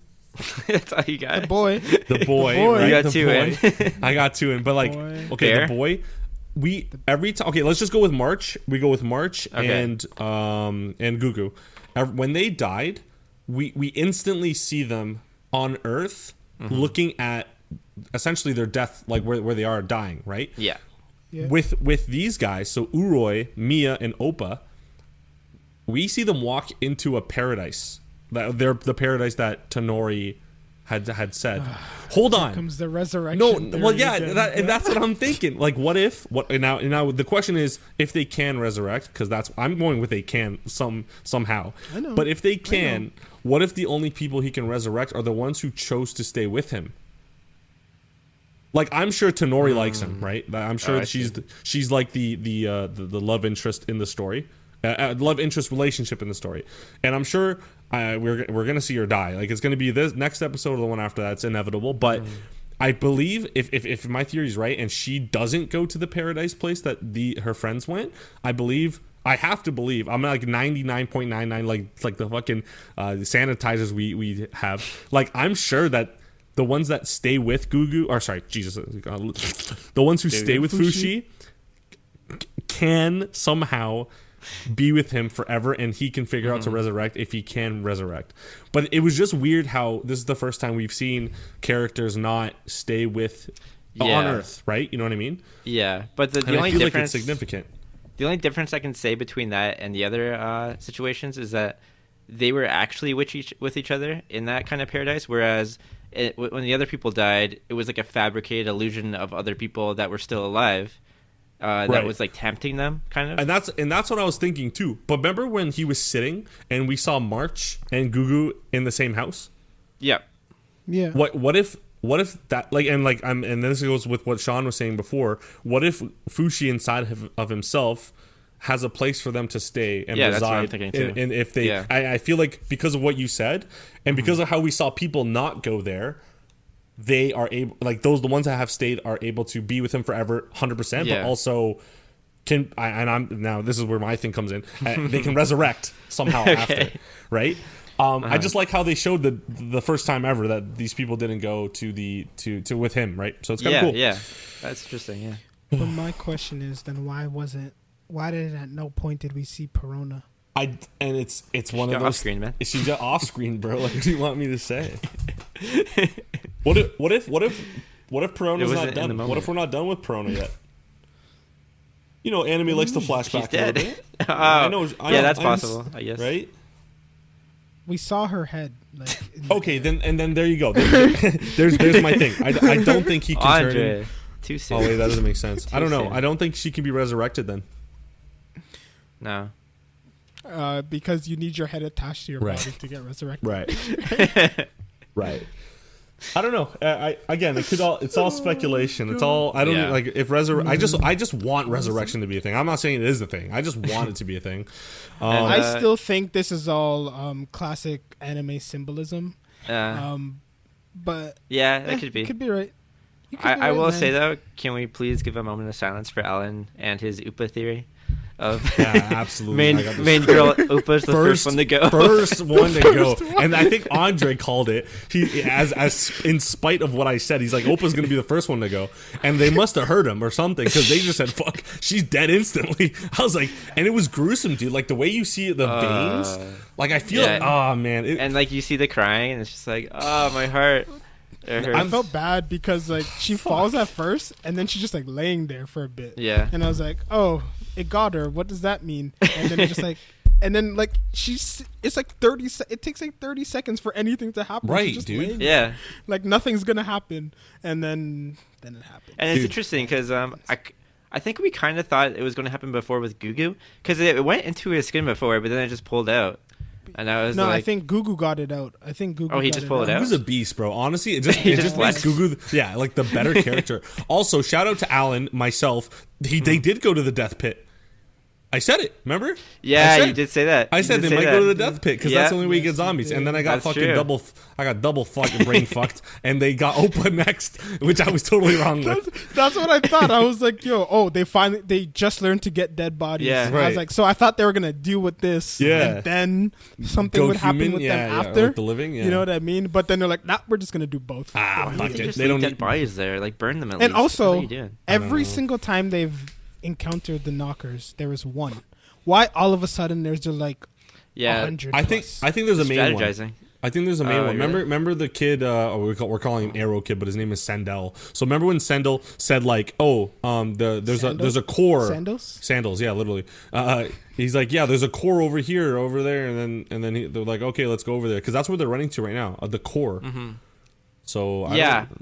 That's all you got. The boy. The boy. Right? You got two in. I got two in, but like, okay, Bear? the boy. We every time. Okay, let's just go with March. We go with March and Gugu. When they died, we instantly see them on Earth looking at essentially their death, like where they are dying, right? Yeah. With these guys, so Uroi, Mia, and Oppa, we see them walk into a paradise. They're the paradise that Tonori had said. Hold on. Here comes the resurrection. No, well, yeah, that's what I'm thinking. Like, what if? Now the question is if they can resurrect, because I'm going with they can somehow. I know. But if they can, what if the only people he can resurrect are the ones who chose to stay with him? Like, I'm sure Tonori likes him, right? I'm sure she's like the love interest in the story. Love interest relationship in the story, and I'm sure we're gonna see her die. Like, it's gonna be this next episode or the one after that. It's inevitable. But I believe if my theory is right, and she doesn't go to the paradise place that her friends went, I have to believe. I'm like 99.99, like the fucking sanitizers we have. Like, I'm sure that the ones that stay with Gugu, or sorry, Jesus, the ones who stay with Fushi can somehow be with him forever, and he can figure out to resurrect if he can resurrect. But it was just weird how this is the first time we've seen characters not stay with on Earth, right? You know what I mean? Yeah, but the only I feel difference, like it's significant. The only difference I can say between that and the other situations is that they were actually with each other in that kind of paradise, whereas when the other people died, it was like a fabricated illusion of other people that were still alive. That was like tempting them, kind of. And that's what I was thinking too. But remember when he was sitting and we saw March and Gugu in the same house? Yeah. Yeah. What if that, like, and this goes with what Sean was saying before. What if Fushi inside of himself has a place for them to stay and reside? That's what I'm thinking too. And if they, I feel like because of what you said, and because of how we saw people not go there, they are able, like, the ones that have stayed are able to be with him forever, 100%. But also now this is where my thing comes in. They can resurrect somehow after, right? I just like how they showed the first time ever that these people didn't go to with him, right? So it's kind of cool. Yeah, that's interesting. Yeah. But my question is, then why did at no point did we see Perona? It's one of those off screen, man. She got off screen, bro. Like, what do you want me to say? What if Perona's not done? What if we're not done with Perona yet? You know, anime likes to flashback a little bit. I know, that's possible. I guess. Right? We saw her head. Like, okay, then there you go. There's my thing. I don't think he can turn in. Too soon. Oh wait, that doesn't make sense. I don't know. I don't think she can be resurrected then. No. Because you need your head attached to your body to get resurrected. Right. Right. I don't know. It's all speculation. It's all, I don't like if I just want resurrection to be a thing. I'm not saying it is a thing. I just want it to be a thing. I still think this is all classic anime symbolism. But yeah, that could be. You could be right. I will say though, can we please give a moment of silence for Alan and his Upa theory? Absolutely. Main girl Upa's the first one to go. First one to go. And I think Andre called it. He as in spite of what I said, he's like, Opa's gonna be the first one to go. And they must have heard him or something, because they just said, fuck, she's dead instantly. I was like, and it was gruesome, dude. Like the way you see the veins. Like I feel like, oh man. And like you see the crying and it's just like, oh, my heart. I felt bad because like she falls at first and then she's just like laying there for a bit. Yeah. And I was like, oh, it got her. What does that mean? And then just like, and then like it's like 30. It takes like 30 seconds for anything to happen. Right, just dude. Yeah. Like nothing's gonna happen, and then it happens. And it's interesting because I I think we kind of thought it was going to happen before with Gugu, because it went into his skin before, but then it just pulled out. And I was I think Gugu got it out. I think Gugu. Oh, he just pulled it out. Gugu's a beast, bro. Honestly, it just makes Gugu, like the better character. Also, shout out to Alan, myself. They did go to the death pit. I said it. Remember? Yeah, you did say that. I said they might go to the death pit because that's the only way you get zombies. And then I got double fucking brain fucked, and they got Oppa next, which I was totally wrong with. That's what I thought. I was like, they just learned to get dead bodies. Yeah, I was like, so I thought they were gonna deal with this, and then something would happen with them after. Like the living, you know what I mean? But then they're like, nah, we're just gonna do both. Fuck it. They don't need dead bodies there. Like burn them at least. And also, every single time they've encountered the knockers, there is one. Why all of a sudden there's just like 100 I think there's a main one. I think there's a main one. Really? Remember the kid? We're calling him Arrow Kid, but his name is Sandel. So remember when Sandel said like, there's a core. Sandals, yeah, literally. He's like, yeah, there's a core over here, over there, and then they're like, okay, let's go over there because that's where they're running to right now, the core. Mm-hmm. So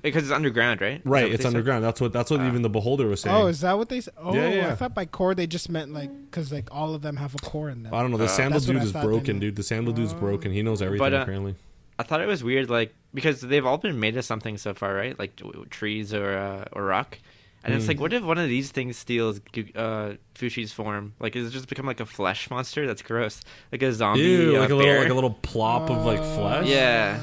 because it's underground, right? Right, it's underground. Said? That's what even the Beholder was saying. Oh, is that what they said? Oh, yeah. I thought by core they just meant like because like all of them have a core in them. I don't know. The Sandal dude is broken, dude. The Sandal dude's broken. He knows everything apparently. I thought it was weird, like because they've all been made of something so far, right? Like trees or rock. And it's like, what if one of these things steals Fushi's form? Like, does it just become like a flesh monster? That's gross. Like a zombie. Ew, like bear? a little plop of like flesh. Yeah.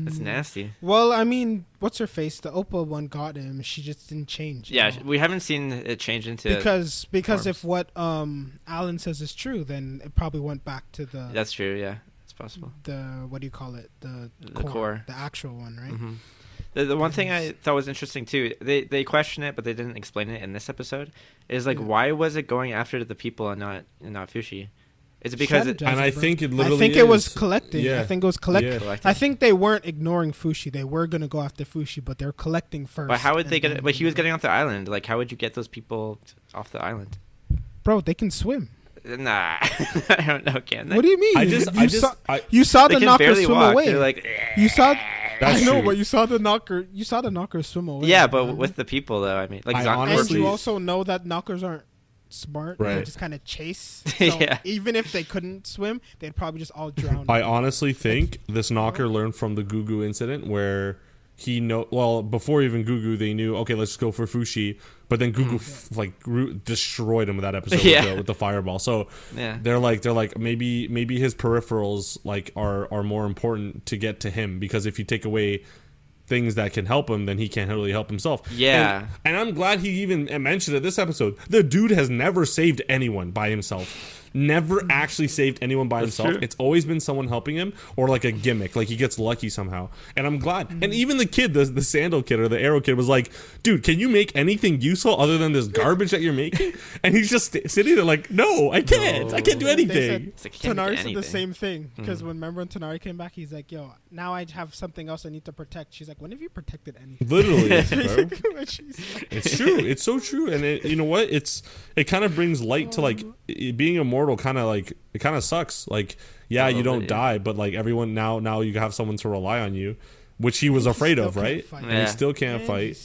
It's nasty. Well, I mean, what's her face? The Oppa one got him. She just didn't change. Yeah, we haven't seen it change into because forms. If what Alan says is true, then it probably went back to the. That's true. Yeah, it's possible. The what do you call it? The core, the actual one, right? Mm-hmm. The one thing I thought was interesting too, they question it, but they didn't explain it in this episode. Is like, why was it going after the people and not Fushi? Is it because I think it literally. I think it was collecting. Yeah. I think it was collecting. Yeah. I think they weren't ignoring Fushi. They were gonna go after Fushi, but they're collecting first. But how would they get it? But he was getting off the island. Like, how would you get those people off the island? Bro, they can swim. Nah, I don't know. Can they? What do you mean? You saw the knocker swim away. They're like, you saw. That's I know, true. but you saw the knocker swim away. Yeah, but with the people though, I mean, like, and you also know that knockers aren't smart. Right. They just kind of chase. So even if they couldn't swim, they'd probably just all drown. I honestly think this knocker learned from the Gugu incident where before even Gugu, they knew, okay, let's just go for Fushi. But then Gugu destroyed him with that episode with the fireball. So they're like maybe his peripherals like are more important to get to him, because if you take away things that can help him, then he can't really help himself. Yeah. And I'm glad he even mentioned it this episode. The dude has never saved anyone by himself. Never actually saved anyone by himself. True. It's always been someone helping him, or like a gimmick, like he gets lucky somehow. And I'm glad. And even the kid, the Sandal kid or the Arrow kid, was like, dude, can you make anything useful other than this garbage that you're making? And he's just sitting there like, no, I can't. I can't do anything. Tanari said the same thing, because remember when Tanari came back, he's like, yo, now I have something else I need to protect. She's like, when have you protected anything? Literally, it's true. It's so true. And you know what? It kind of brings light to like being immortal. Kind of sucks. Like, you don't die, but like everyone now you have someone to rely on you, which he was afraid of, right? And he still can't fight.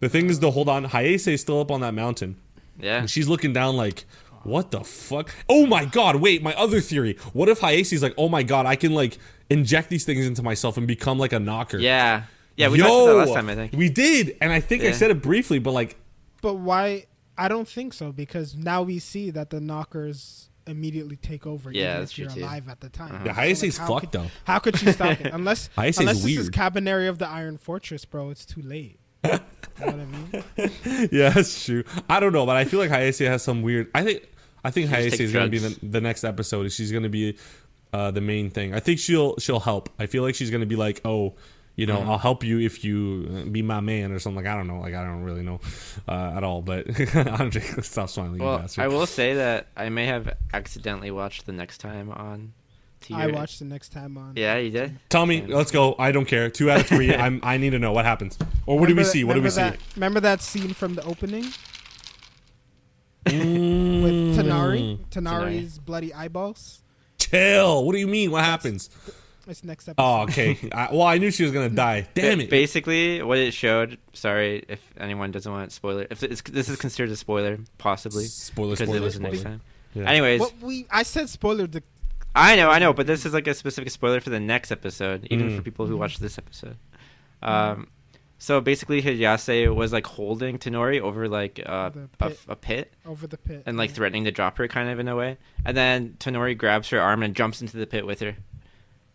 The thing is, hold on, Hayase is still up on that mountain. Yeah, and she's looking down like, what the fuck? Oh my god! Wait, my other theory. What if Hayase's like, oh my god, I can like inject these things into myself and become like a knocker? Yeah, we talked about that last time. I think we did, and I think I said it briefly, but like, but why? I don't think so, because now we see that the knockers immediately take over. Yeah, even if you're alive at the time. Yeah, Hayase's fucked though. How could she stop it? Unless this weird. is Cabinary of the Iron Fortress, bro. It's too late. You know what I mean? Yeah, that's true. I don't know, but I feel like Hayase has some weird. I think Hayase is going to be the next episode. She's going to be the main thing. I think she'll help. I feel like she's going to be like, oh, you know, I'll help you if you be my man or something. Like, I don't know. Like, I don't really know at all. But Andre, stop smiling. Well, I will say that I may have accidentally watched the next time on TV. I watched the next time on. Yeah, you did? Tell me. Let's go. I don't care. 2 out of 3. I need to know what happens. Or what do we see? What do we see? Remember that scene from the opening? With Tanari's bloody eyeballs? Chill. What do you mean? What happens? It's next episode. Oh, okay. I knew she was gonna die. Damn it. Basically, what it showed. Sorry if anyone doesn't want to spoiler. If this is considered a spoiler, possibly. Spoiler. Because it was the next Spoiler. time. Yeah. Anyways, I said spoiler. I know, but this is like a specific spoiler for the next episode, even for people who Mm-hmm. watch this episode. So basically, Hayase was like holding Tonori over like a pit Over the pit. and like threatening to drop her, kind of in a way. And then Tonori grabs her arm and jumps into the pit with her,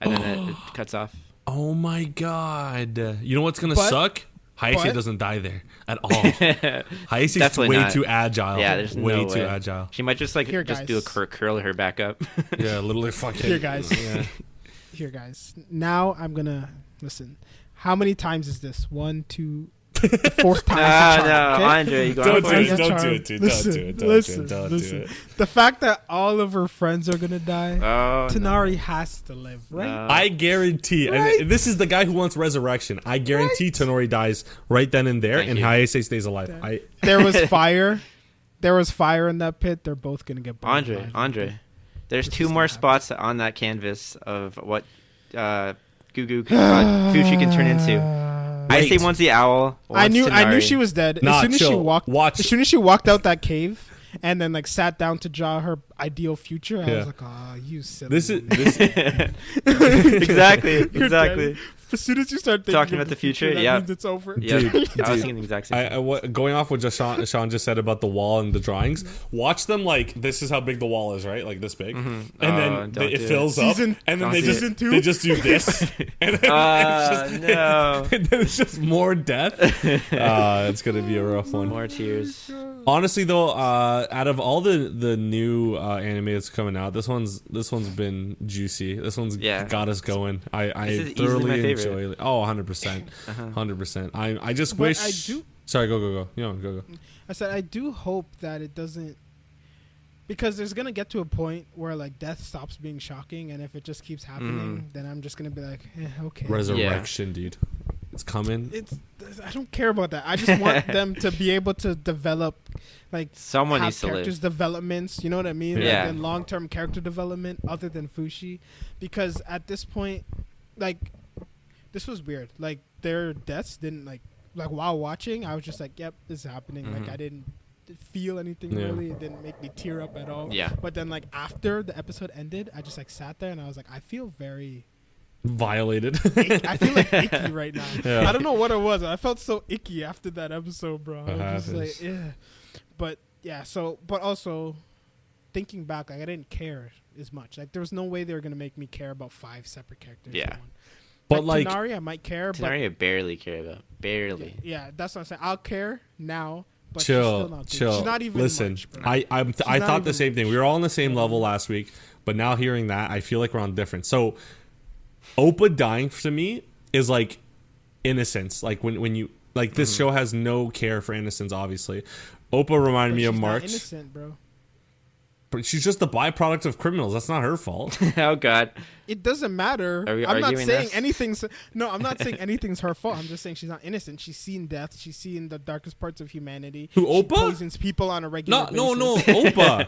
and then it cuts off. Oh my god. You know what's gonna But- suck? Hayase but- doesn't die there at all. Hayase's Definitely way not. too agile. Yeah, there's way no too way. agile. She might just like Here, just do a guys. curl her back up. Yeah, literally fucking. Here, guys. Yeah. Here, guys. Now I'm gonna listen. How many times is this? 1, 2, 4th time. No, Andre, you Don't go do it. on. Don't do it, dude. Don't do it. Don't do it. The fact that all of her friends are gonna die, Oh, Tonari has to live, right? No. I guarantee, Right? and this is the guy who wants resurrection. I guarantee Tonori dies right then and there, Thank and you. Hayase stays alive. Yeah. There was fire. There was fire in that pit. They're both gonna get burned alive. Andre, there's This 2 is more gonna spots on that canvas of what Fushi can turn into. I say Wait. one's the owl. I one's knew Tonari. she was dead. Nah, as soon as she chill. walked, Watch. as soon as she walked out that cave and then like sat down to draw her ideal future, I Yeah. was like, "Oh, you silly." This is woman." this. exactly, You're exactly. dead. As soon as you start thinking Talking of about the future, that yeah. means it's over. Yeah, Dude, I was dude. thinking the exact same. thing. Going off what Sean just said about the wall and the drawings, watch them like this is how big the wall is, right? Like this big, and then don't it do fills up, Season- and then don't they do just Season 2? they just do this, and then, No. and then it's just more death. It's gonna be a rough one. More tears. Honestly, though, out of all the new anime that's coming out, this one's been juicy. This one's Yeah. got us going. This I is easily thoroughly my favorite. enjoy it. Oh, 100%. 100%. I just But wish. I do- Sorry, go. You know, go. I said I do hope that it doesn't, because there's gonna get to a point where like death stops being shocking, and if it just keeps happening, then I'm just gonna be like, okay. Resurrection, dude. It's coming. I don't care about that. I just want them to be able to develop, like, Someone have needs to live. characters developments. You know what I mean? Yeah. Like, long-term character development other than Fushi, because at this point, like, this was weird. Like, their deaths didn't like while watching, I was just like, yep, this is happening. Like, I didn't feel anything Yeah. really. It didn't make me tear up at all. Yeah. But then like after the episode ended, I just like sat there and I was like, I feel very Violated. I feel like icky right now. Yeah. I don't know what it was. I felt so icky after that episode, bro. It I was just happens. like, yeah. But yeah, but also thinking back, like I didn't care as much. Like there was no way they were gonna make me care about 5 separate characters. Yeah. in one. But, like- Tonari, I might care, Tonari, I barely care about. Barely. but yeah, that's what I'm saying. I'll care now, but she's still chill, not good. chill. She's not even Listen, much, bro. I not thought the even same thing. much. We were all on the same level last week, but now hearing that, I feel like we're on different. So, Oppa dying to me is like innocence. Like when you like this show has no care for innocence. Obviously, Oppa reminded But me of she's not March, innocent, bro. but she's just the byproduct of criminals. That's not her fault. Oh God. It doesn't matter. Are we I'm not arguing saying this? anything's. No, I'm not saying anything's her fault. I'm just saying she's not innocent. She's seen death. She's seen the darkest parts of humanity. Who, She Oppa? poisons people on a regular basis. No, Oppa.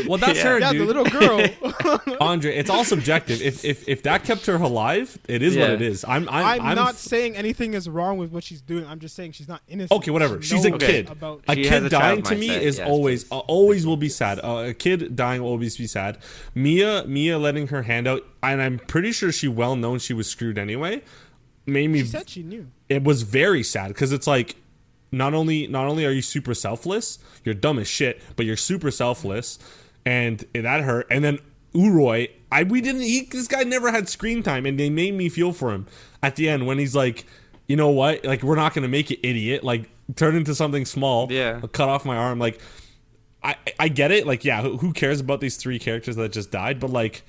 Well, that's Yeah. her, Yeah, dude. the little girl. Andre, it's all subjective. If that kept her alive, it is what Yeah. it is. I'm not saying anything is wrong with what she's doing. I'm just saying she's not innocent. Okay, whatever. She She's a knows kid. About A She has kid a dying child to me mindset, is yes, always will be sad. A kid dying will always be sad. Mia letting her hand out, and I'm pretty sure she well known she was screwed anyway. Made me. she said she knew. It was very sad because it's like, not only are you super selfless, you're dumb as shit, but you're super selfless, and that hurt. And then Uroi, this guy never had screen time, and they made me feel for him at the end when he's like, you know what, like we're not gonna make it, idiot, like turn into something small, Yeah. cut off my arm, like I get it, like yeah, who cares about these 3 characters that just died, but like.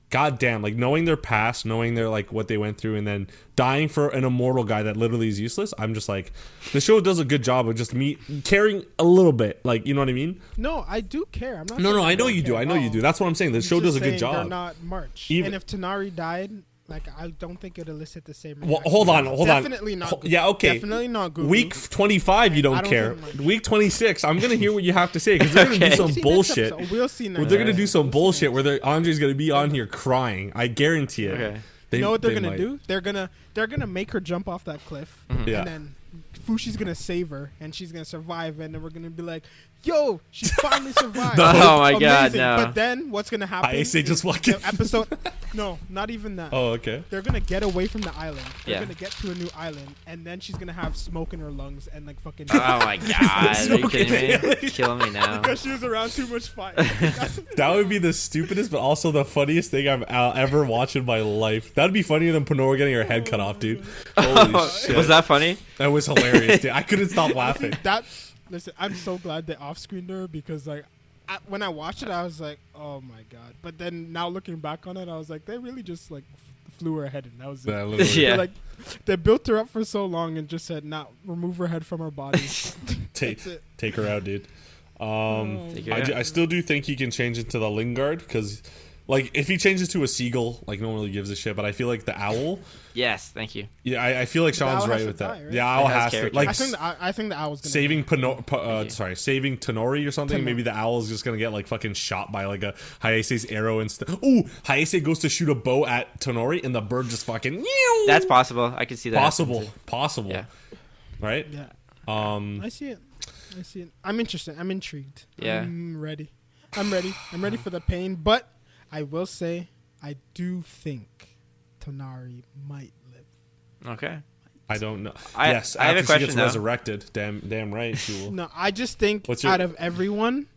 God damn, like knowing their past, knowing their like what they went through, and then dying for an immortal guy that literally is useless. I'm just like, the show does a good job of just me caring a little bit, like you know what I mean? No, I do care. I'm not. No, saying I know don't you do. care I at know you all. do. That's what I'm saying. The I'm show just does a good saying They're job. not March. Even- And if Tonari died, like I don't think it'd elicit the same. Well, reaction. hold on. Definitely not. Yeah, okay. Definitely not Goku. Week 25, you don't I don't care. think much. Week 26, I'm gonna hear what you have to say because they're gonna do Okay. some We'll see bullshit. next episode. We'll see next. They're gonna do episode. some bullshit where Andre's gonna be on here crying. I guarantee it. Okay. You know what they're gonna do? They're gonna make her jump off that cliff, Mhm. Yeah. and then Fushi's gonna save her, and she's gonna survive, and then we're gonna be like, "Yo, she finally survived!" Oh my God, Amazing. no. But then what's gonna happen? I say just walk in. the episode. No, not even that. Oh, okay. They're gonna get away from the island. They're Yeah. gonna get to a new island, and then she's gonna have smoke in her lungs and like fucking. Oh my God! Are you kidding me? Killing me now. Because she was around too much fire. That would be the stupidest, but also the funniest thing I'll ever watch in my life. That'd be funnier than Panora getting her head cut off, dude. Holy shit. Was that funny? That was hilarious, dude. I couldn't stop laughing. Listen, I'm so glad they off-screened her because like when I watched it, I was like, oh my God. But then now looking back on it, I was like, they really just like flew her head, and that was it. Yeah, literally. Yeah. They built her up for so long and just said, "Nah, remove her head from her body." Take That's it. take her out, dude. Take her out. I still do think he can change into the Lingard because, like, if he changes to a seagull, like no one really gives a shit. But I feel like the owl. Yes, thank you. Yeah, I feel like The owl Sean's has right to with that. die, right? The owl It has has to character. like I think the owl's gonna saving die. saving Tenori or something. Tenori. Maybe the owl is just gonna get like fucking shot by like a Hayase's arrow and stuff. Ooh, Hayase goes to shoot a bow at Tenori and the bird just fucking. That's possible. I can see that. happening too. Possible. Yeah. Right. Yeah, Um. I see it. I'm interested. I'm intrigued. Yeah. I'm ready. I'm ready for the pain. But I will say, I do think Tonari might live. Okay. I don't know. I Yes, have a after she question, gets though. resurrected. Damn right she will. No, I just think What's your- out of everyone,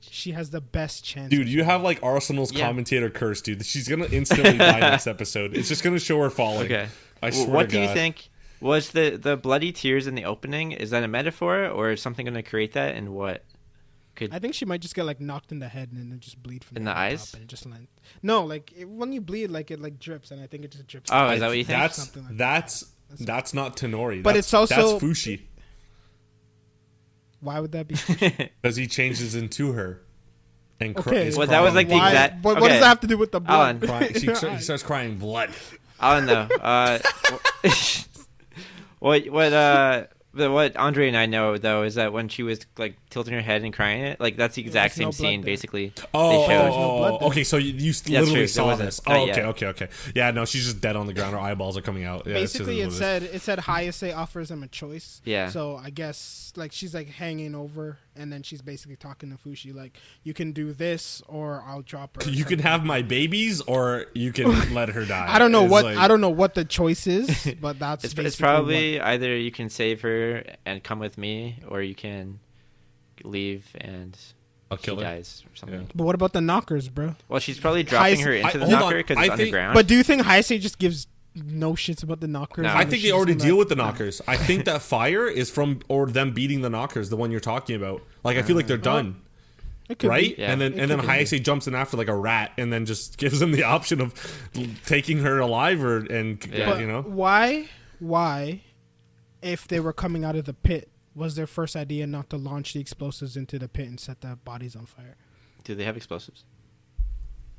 she has the best chance. Dude, you have like Arsenal's Yeah. commentator curse, dude. She's gonna instantly die next episode. It's just gonna show her falling. Okay. I swear What to do you God. think? Was the bloody tears in the opening? Is that a metaphor, or is something going to create that? And what? I think she might just get like knocked in the head and then just bleed from In the the head eyes? top and it just land. No, like when you bleed, like it like drips, and I think it just drips. Oh, is that what you think? That's Something like that's not Tenori. But That's- it's also- that's Fushi Why would that be? because he changes into her and Okay, Well, that was like the why- exact- What does okay. that have to do with the blood? Alan. she starts crying blood. I don't know. What Andre and I know though is that when she was like tilting her head and crying it, like that's the exact there's no same blood scene there. basically. Oh, They showed. no blood there. okay. So you true. literally There saw wasn't. this. Not Oh, yet. okay. Yeah, no, she's just dead on the ground. Her eyeballs are coming out. Yeah, it's just Basically, what it is. it said Hayase offers him a choice. Yeah. So I guess like she's like hanging over, and then she's basically talking to Fushi like, "You can do this, or I'll drop her." or You can something. have my babies, or you can let her die. I don't know It's what like- I don't know what the choice is, but that's It's basically probably either you can save her and come with me, or you can leave and I'll she kill her. dies or something. Yeah. But what about the knockers, bro? Well, she's probably dropping Hayase- her into the hold on. knocker because I it's think- underground. But do you think Hayase just gives no shits about the knockers? No. and I then think she's they already just deal gonna- with the knockers. I think that fire is from or them beating the knockers, the one you're talking about. Like I feel like they're done, It could right? be. Yeah. And then It could be. Hayase jumps in after like a rat, and then just gives them the option of taking her alive or Yeah. But you know. why, if they were coming out of the pit, was their first idea not to launch the explosives into the pit and set the bodies on fire? Do they have explosives?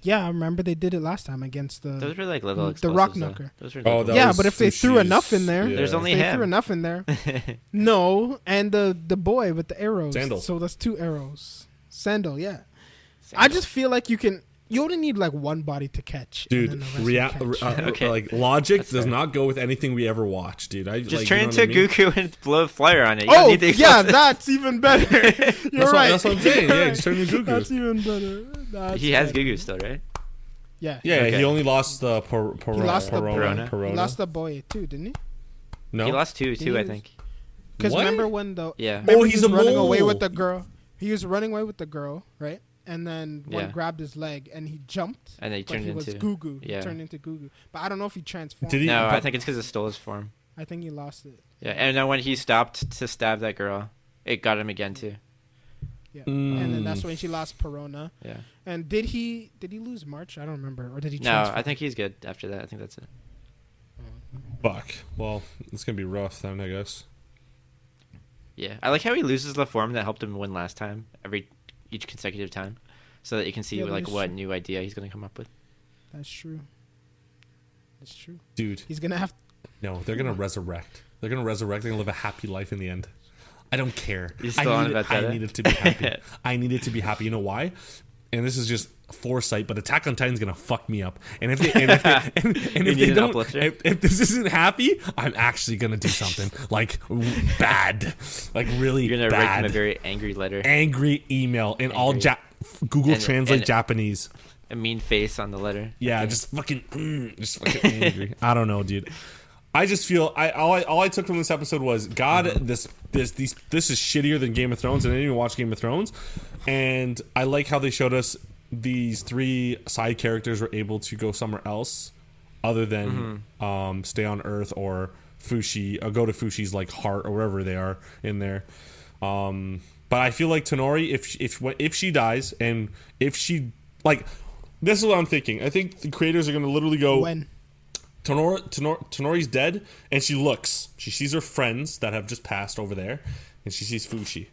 Yeah, I remember they did it last time against the. Those were like little the explosives. rock though. knocker. Those were Oh, little. that Yeah, was but if they threw Fushi's- enough in there, yeah. There's only they him. threw enough in there. No, and the boy with the arrows. Sandal. So that's 2 arrows. Sandal, yeah. I just feel like you only need like one body to catch. Dude, and then the rest will catch. Okay. like logic That's does fair. not go with anything we ever watch, dude. just like, turn you know into what I mean? Goku and blow a flare on it. You don't Oh, need the yeah, explosives. that's even better. You're That's right. that's what I'm saying. You're Yeah, right. just turn into Goku. That's even better. That's He has better. Gugu still, right? Yeah. Yeah, Okay. he only lost the He lost the boy. Perona. He lost the boy too, didn't he? No, He lost two, Did I he think. Because What? remember when the Yeah. remember he's he was a running away mole. with the girl. He was running away with the girl, right? And then one Yeah. grabbed his leg and he jumped. And then he But turned he was into. Gugu. yeah. He turned into Gugu. But I don't know if he transformed. Did he? No, but- I think it's because it stole his form. I think he lost it. Yeah, and then when he stopped to stab that girl, it got him again too. Yeah. And then Mm. that's when she lost Perona. Yeah. And did he lose March? I don't remember. Or did he No, transform? I think he's good after that. I think that's it. Fuck. Well, it's gonna be rough then, I guess. Yeah, I like how he loses the form that helped him win last time each consecutive time, so that you can see Yeah, that like is what true. new idea he's gonna come up with. That's true. That's true. Dude, He's gonna have. no, they're gonna resurrect. They're gonna resurrect. They're gonna live a happy life in the end. I don't care. You're still on about that, I eh? need it to be happy. I need it to be happy. You know why? and this is just foresight, but Attack on Titan's gonna fuck me up. And if they don't, if this isn't happy, I'm actually gonna do something like bad, like really You're gonna bad. write him a very angry letter, angry email in all Google Translate Japanese. A mean face on the letter. Yeah, just fucking angry. I don't know, dude. I just feel all I took from this episode was God. This is shittier than Game of Thrones, and I didn't even watch Game of Thrones. And I like how they showed us these 3 side characters were able to go somewhere else, other than stay on Earth or Fushi, or go to Fushi's like heart or wherever they are in there. But I feel like Tonori, if she dies, and if she like, this is what I'm thinking. I think the creators are gonna literally go When Tonori's dead, and she sees her friends that have just passed over there, and she sees Fushi,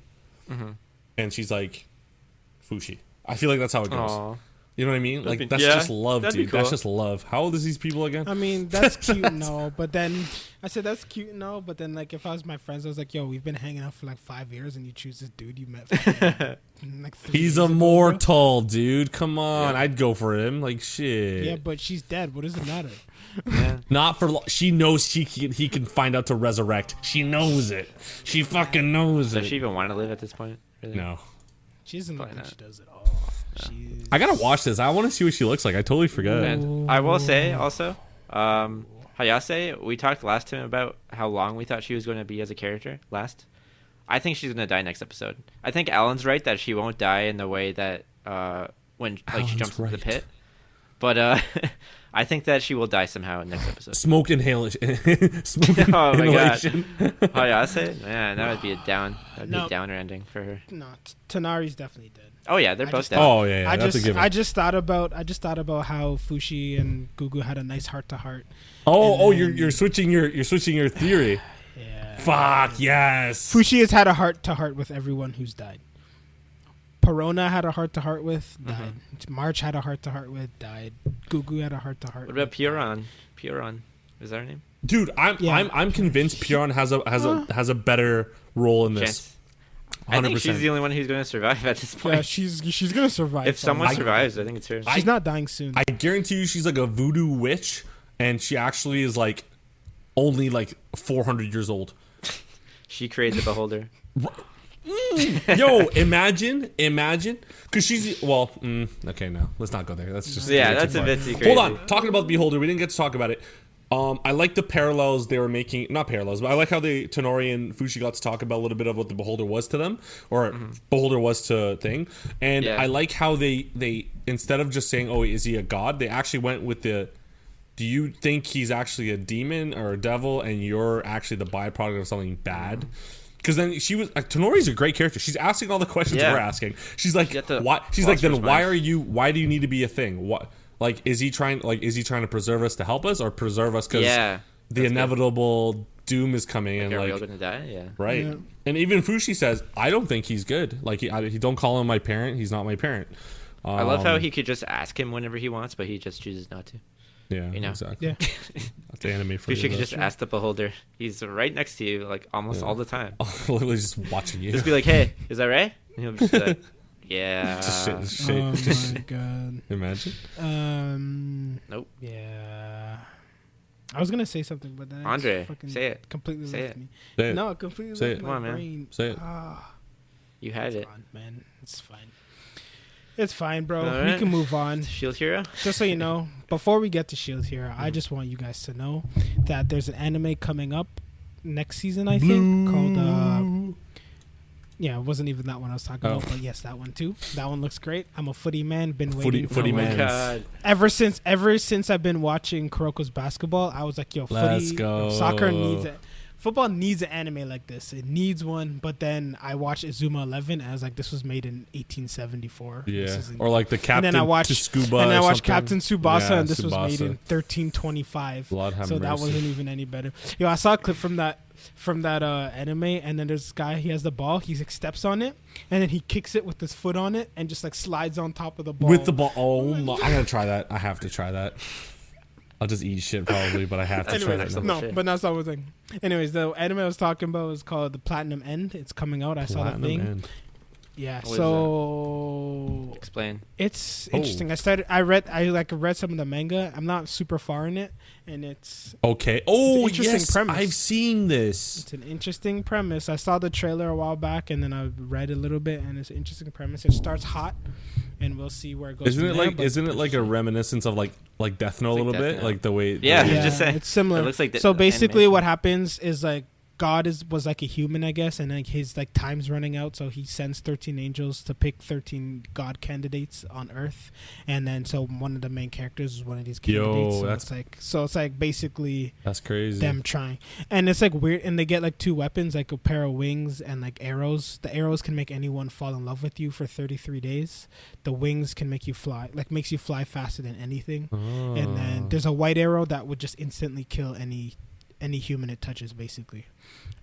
and she's like, Fushi. I feel like that's how it goes. Aww. You know what I mean? Like, that's just love, dude. Cool. That's just love. How old is these people again? I mean, that's cute and all, but then I said that's cute and all, but then like if I was my friends, I was like, yo, we've been hanging out for like 5 years, and you choose this dude you met for like 3 He's years immortal, dude. Come on, I'd go for him. Like shit. Yeah, but she's dead. What does it matter? Yeah. Not for she knows he can find out to resurrect. She knows it. She fucking knows it. Does she even want to live at this point? Really? No. She doesn't look Probably like not. she does at all. She's... I gotta watch this. I want to see what she looks like. I totally forgot. And I will say also, Hayase, we talked last time about how long we thought she was going to be as a character last. I think she's going to die next episode. I think Alan's right that she won't die in the way that when like she jumps into the pit. But I think that she will die somehow in next episode. Smoke inhalation. Oh my god. inhalation. Hayase? Man, that would be a downer ending for her. No, Tonari's definitely dead. Oh yeah, they're both dead. Oh yeah, that's a given. I just thought about how Fushi and Gugu had a nice heart to heart. You're switching your theory. Yeah. Fuck yes. Fushi has had a heart to heart with everyone who's died. Perona had a heart to heart with, died. March had a heart to heart with, died. Gugu had a heart to heart. What about Puron? Puron, is that her name? Dude, I'm convinced Puron has a better role in this. Chance. I think she's the only one who's going to survive at this point. Yeah, she's gonna survive. If someone survives, I think it's her. She's not dying soon. I guarantee you, she's like a voodoo witch, and she actually is like only like 400 years old. She created the beholder. Yo, imagine, because she's okay, no, let's not go there. That's just that's a bit too crazy. Hold on, talking about the beholder, we didn't get to talk about it. I like the parallels they were making, not parallels, but I like how Tonori and Fushi got to talk about a little bit of what the beholder was to them, or beholder was to thing, and I like how they instead of just saying, oh, is he a god, they actually went with the, do you think he's actually a demon or a devil, and you're actually the byproduct of something bad? Because then she was like, Tonori's a great character. She's asking all the questions we're asking. She's like, why? She's like, then why do you need to be a thing? What? Like, is he trying to preserve us to help us, or preserve us because the inevitable doom is coming? And are we like, all gonna die? Yeah. Right. Yeah. And even Fushi says, I don't think he's good. Like, he don't call him my parent. He's not my parent. I love how he could just ask him whenever he wants, but he just chooses not to. Yeah, you know? exactly. Yeah. That's the anime for you. Fushi could just ask the beholder. He's right next to you, like almost all the time. Literally just watching you. Just be like, hey, is that right? And he'll just be like, yeah. Oh my god. Imagine. Nope. Yeah. I was gonna say something, but then Andre, say it. Completely Say left it. me. Say it. No, it completely Say left it. my Come on, man. brain. Say it. You had It's it. gone, man. It's fine. It's fine, bro. All We right. can move on. Shield Hero? Just so you know, before we get to Shield Hero, I just want you guys to know that there's an anime coming up next season, I think, called yeah, it wasn't even that one I was talking about, but yes, that one too. That one looks great. I'm a footy man, been waiting Footy Oh my man. god. ever since I've been watching Kuroko's basketball. I was like, yo, Let's footy, go. soccer needs it. Football needs an anime like this. It needs one. But then I watched Izuma 11 and I was like, this was made in 1874. Yeah. Or like the Captain and then I watched Tsukuba. and then I or watched something. Captain Tsubasa, Yeah, and this was made in Tsubasa. 1325. Lord have So that mercy. wasn't even any better. Yo, I saw a clip from that anime, and then there's this guy. He has the ball. He like, steps on it, and then he kicks it with his foot on it, and just like slides on top of the ball. With the ball. Oh my! I gotta try that. I have to try that. I'll just eat shit probably, but I have to try Anyways, that. no, Shit. but that's not what I'm saying. Anyways, the anime I was talking about is called The Platinum End. It's coming out. I saw that Platinum thing. End. Yeah. What is So Explain. it's interesting. I read some of the manga. I'm not super far in it, and it's Okay. it's an Oh, interesting yes. premise. I've seen this. It's an interesting premise. I saw the trailer a while back, and then I read a little bit, and it's an interesting premise. It starts hot, and we'll see where it goes. Isn't it from like a reminiscence of like Death Note a little Death bit? Note. Like the way. Yeah, the way- just saying. it's similar. It looks like So basically, animation. what happens is like God was like a human, I guess, and like his like time's running out, so he sends 13 angels to pick 13 God candidates on Earth, and then so one of the main characters is one of these candidates. So it's like basically That's crazy. them trying, and it's like weird, and they get like two weapons, like a pair of wings and like arrows. The arrows can make anyone fall in love with you for 33 days. The wings can make you fly, like makes you fly faster than anything. Oh. And then there's a white arrow that would just instantly kill any human it touches, basically,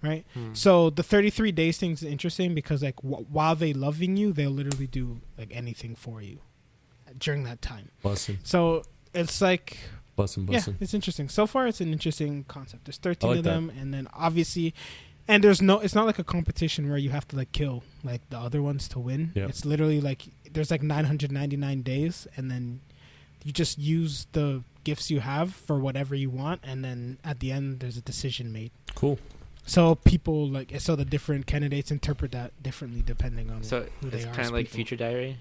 right? So the 33 days thing is interesting because like while they loving you, they'll literally do like anything for you during that time. Bless him. So it's like Bless him. Bless him. it's interesting. So far, it's an interesting concept. There's 13 like of that. them, and then obviously, and it's not like a competition where you have to like kill like the other ones to win. Yep. It's literally like there's like 999 days, and then you just use the gifts you have for whatever you want, and then at the end there's a decision made. Cool. So people the different candidates interpret that differently depending on So who they it's are. kind as of like people. Future Diary.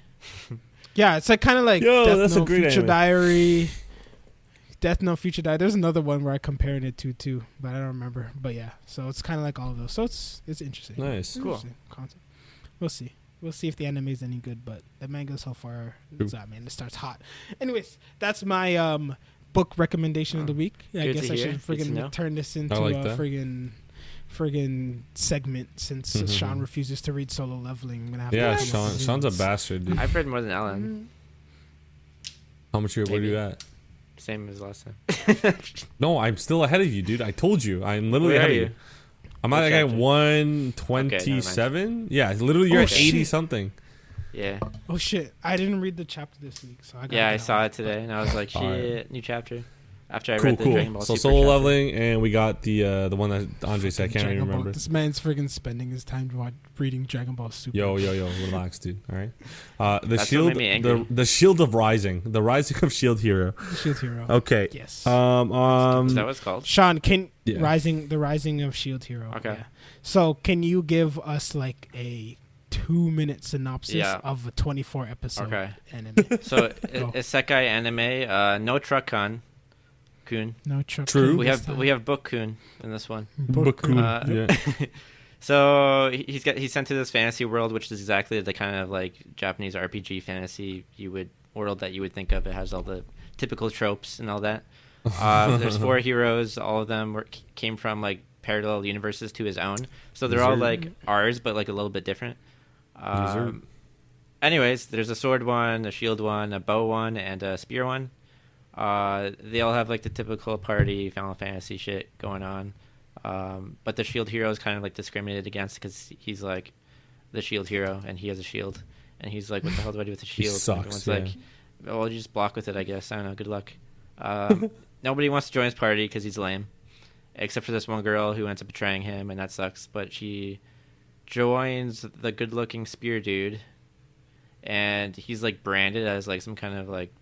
Yeah, it's like kind of like Yo, Death that's a Note, great Future anime. Diary. Death Note, Future Diary. There's another one where I compared it to too, but I don't remember. But yeah, so it's kind of like all of those. So it's interesting. Nice. Cool. Interesting concept. We'll see. We'll see if the anime is any good, but the manga so far, it starts hot. Anyways, that's my book recommendation of the week. Yeah, I Good guess to I hear. should Good to know. friggin' turn this into like a that. friggin' segment since Sean refuses to read Solo Leveling. I'm gonna have Yeah, to Sean's a bastard, dude. I've read more than Ellen. How much where are you at? Same as last time. No, I'm still ahead of you, dude. I told you. I'm literally Where ahead are of you? you. I'm at What like at chapter? 127. Yeah, literally you're Oh, at shit. 80 something. Yeah. Oh shit! I didn't read the chapter this week, so I gotta Yeah, I get saw on it today, and I was like, shit, Alright. new chapter. After I Cool, read the Dragon cool. Ball So Super solo chapter. leveling, and we got the one that Andre said. I can't Dragon even Ball. remember. This man's friggin' spending his time reading Dragon Ball Super. Yo, relax, dude. All right. The That's what shield, made me angry. the shield of rising, the rising of Shield Hero. Shield Hero. Okay. Yes. Is that what it's called? Sean, Yeah. the rising of Shield Hero. Okay. Yeah. So can you give us like a 2-minute synopsis Yeah. of a 24 episode Okay. anime? So, Go. Isekai anime, no Truck-kun. No trouble. True. We have Book-kun in this one. Boku. Uh, So he's sent to this fantasy world, which is exactly the kind of like Japanese RPG fantasy world that you would think of. It has all the typical tropes and all that. There's 4 heroes. All of them came from like parallel universes to his own. So they're all like ours, but like a little bit different. Anyways, there's a sword one, a shield one, a bow one, and a spear one. They all have like the typical party Final Fantasy shit going on. But the shield hero is kind of like discriminated against because he's like the shield hero and he has a shield. And he's like, what the hell do I do with the shield? sucks, Everyone's like, well, you just block with it, I guess. I don't know. Good luck. Nobody wants to join his party because he's lame. Except for this one girl who ends up betraying him, and that sucks. But she joins the good-looking spear dude. And he's like branded as like some kind of like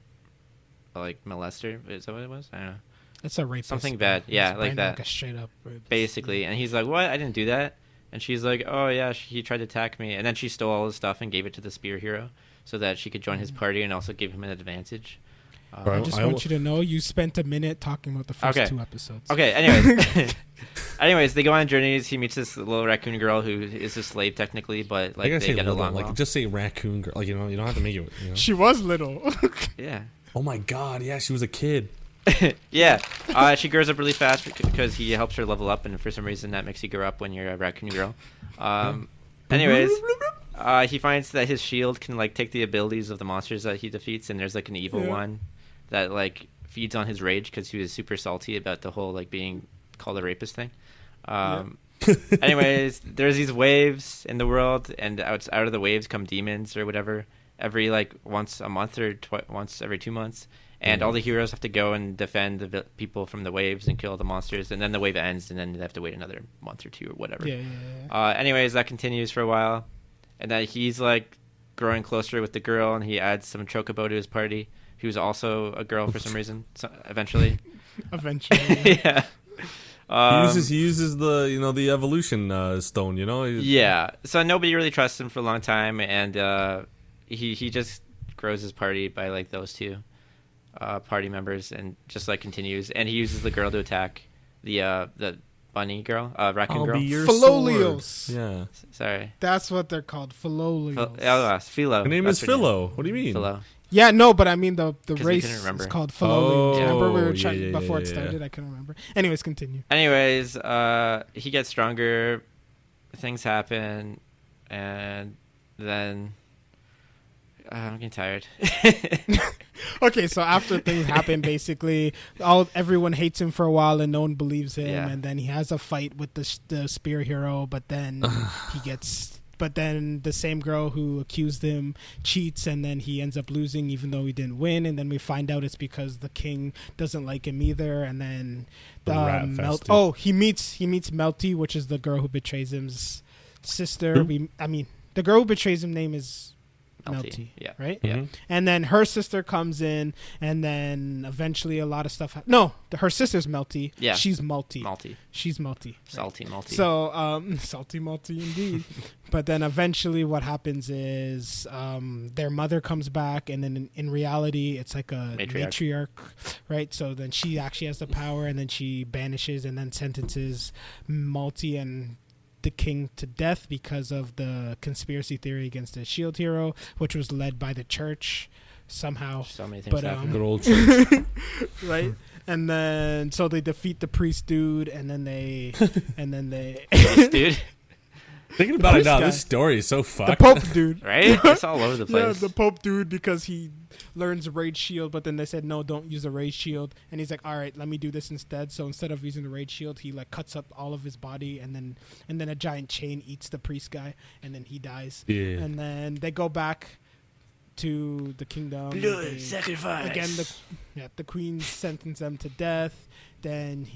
molester. Is that what it was? I don't know. It's a rapist. Something bad. Yeah, It's like branded that. Like a straight up rapist. Basically. And he's like, what? I didn't do that. And she's like, oh yeah, he tried to attack me. And then she stole all his stuff and gave it to the spear hero so that she could join his party and also give him an advantage. I just want you to know you spent a minute talking about the first 2 episodes. Okay, anyways, they go on journeys. He meets this little raccoon girl who is a slave technically, but like they get along well. Just say raccoon girl. Like you don't have to make it. You know? She was little. Yeah. Oh my god, yeah, she was a kid. Yeah. She grows up really fast because he helps her level up, and for some reason that makes you grow up when you're a raccoon girl. Anyways, he finds that his shield can like take the abilities of the monsters that he defeats, and there's like an evil one that like feeds on his rage because he was super salty about the whole like being called a rapist thing. Anyways, there's these waves in the world, and out of the waves come demons or whatever every like once a month or once every 2 months. And all the heroes have to go and defend the people from the waves and kill the monsters. And then the wave ends, and then they have to wait another month or 2 or whatever. Yeah. Anyways, that continues for a while. and then he's like growing closer with the girl, and he adds some chocobo to his party, who's also a girl for some reason. So eventually, yeah. He uses the the evolution stone. Yeah. So nobody really trusts him for a long time, and he just grows his party by like those two party members, and just like continues. And he uses the girl to attack the bunny girl, raccoon girl. Philolios. Yeah. Sorry. That's what they're called. Philolios. Philo. Her name is Philo. What do you mean? Philo. Yeah, no, but I mean the race is called Philolios. Oh, remember we were yeah, trying before it yeah. started? I couldn't remember. Anyways, continue. Anyways, he gets stronger. Things happen, and then I'm getting tired. Okay, so after things happen, basically, everyone hates him for a while, and no one believes him. Yeah. And then he has a fight with the spear hero, but then But then the same girl who accused him cheats, and then he ends up losing even though he didn't win. And then we find out it's because the king doesn't like him either. And then he meets Melty, which is the girl who betrays him's sister. The girl who betrays him name is Melty, yeah, right? Yeah. Mm-hmm. And then her sister comes in, and then eventually a lot of stuff. Her sister's Melty. Yeah, she's Malty. She's Malty. Salty Malty. So salty Malty indeed. But then eventually, what happens is their mother comes back, and then in reality, it's like a matriarch, right? So then she actually has the power, and then she banishes and then sentences Malty and the king to death because of the conspiracy theory against the shield hero, which was led by the church somehow. So many things happen. Good old church. Right? And then so they defeat the priest dude, and then they Dude. Thinking about it now, this story is so fucked. The Pope dude. Right? It's all over the place. Yeah, the Pope dude, because he learns Rage Shield, but then they said, no, don't use the Rage Shield. And he's like, all right, let me do this instead. So instead of using the Rage Shield, he like cuts up all of his body, and then a giant chain eats the priest guy, and then he dies. Yeah. And then they go back to the kingdom. Blood sacrifice. Again, the queen sentenced them to death. Then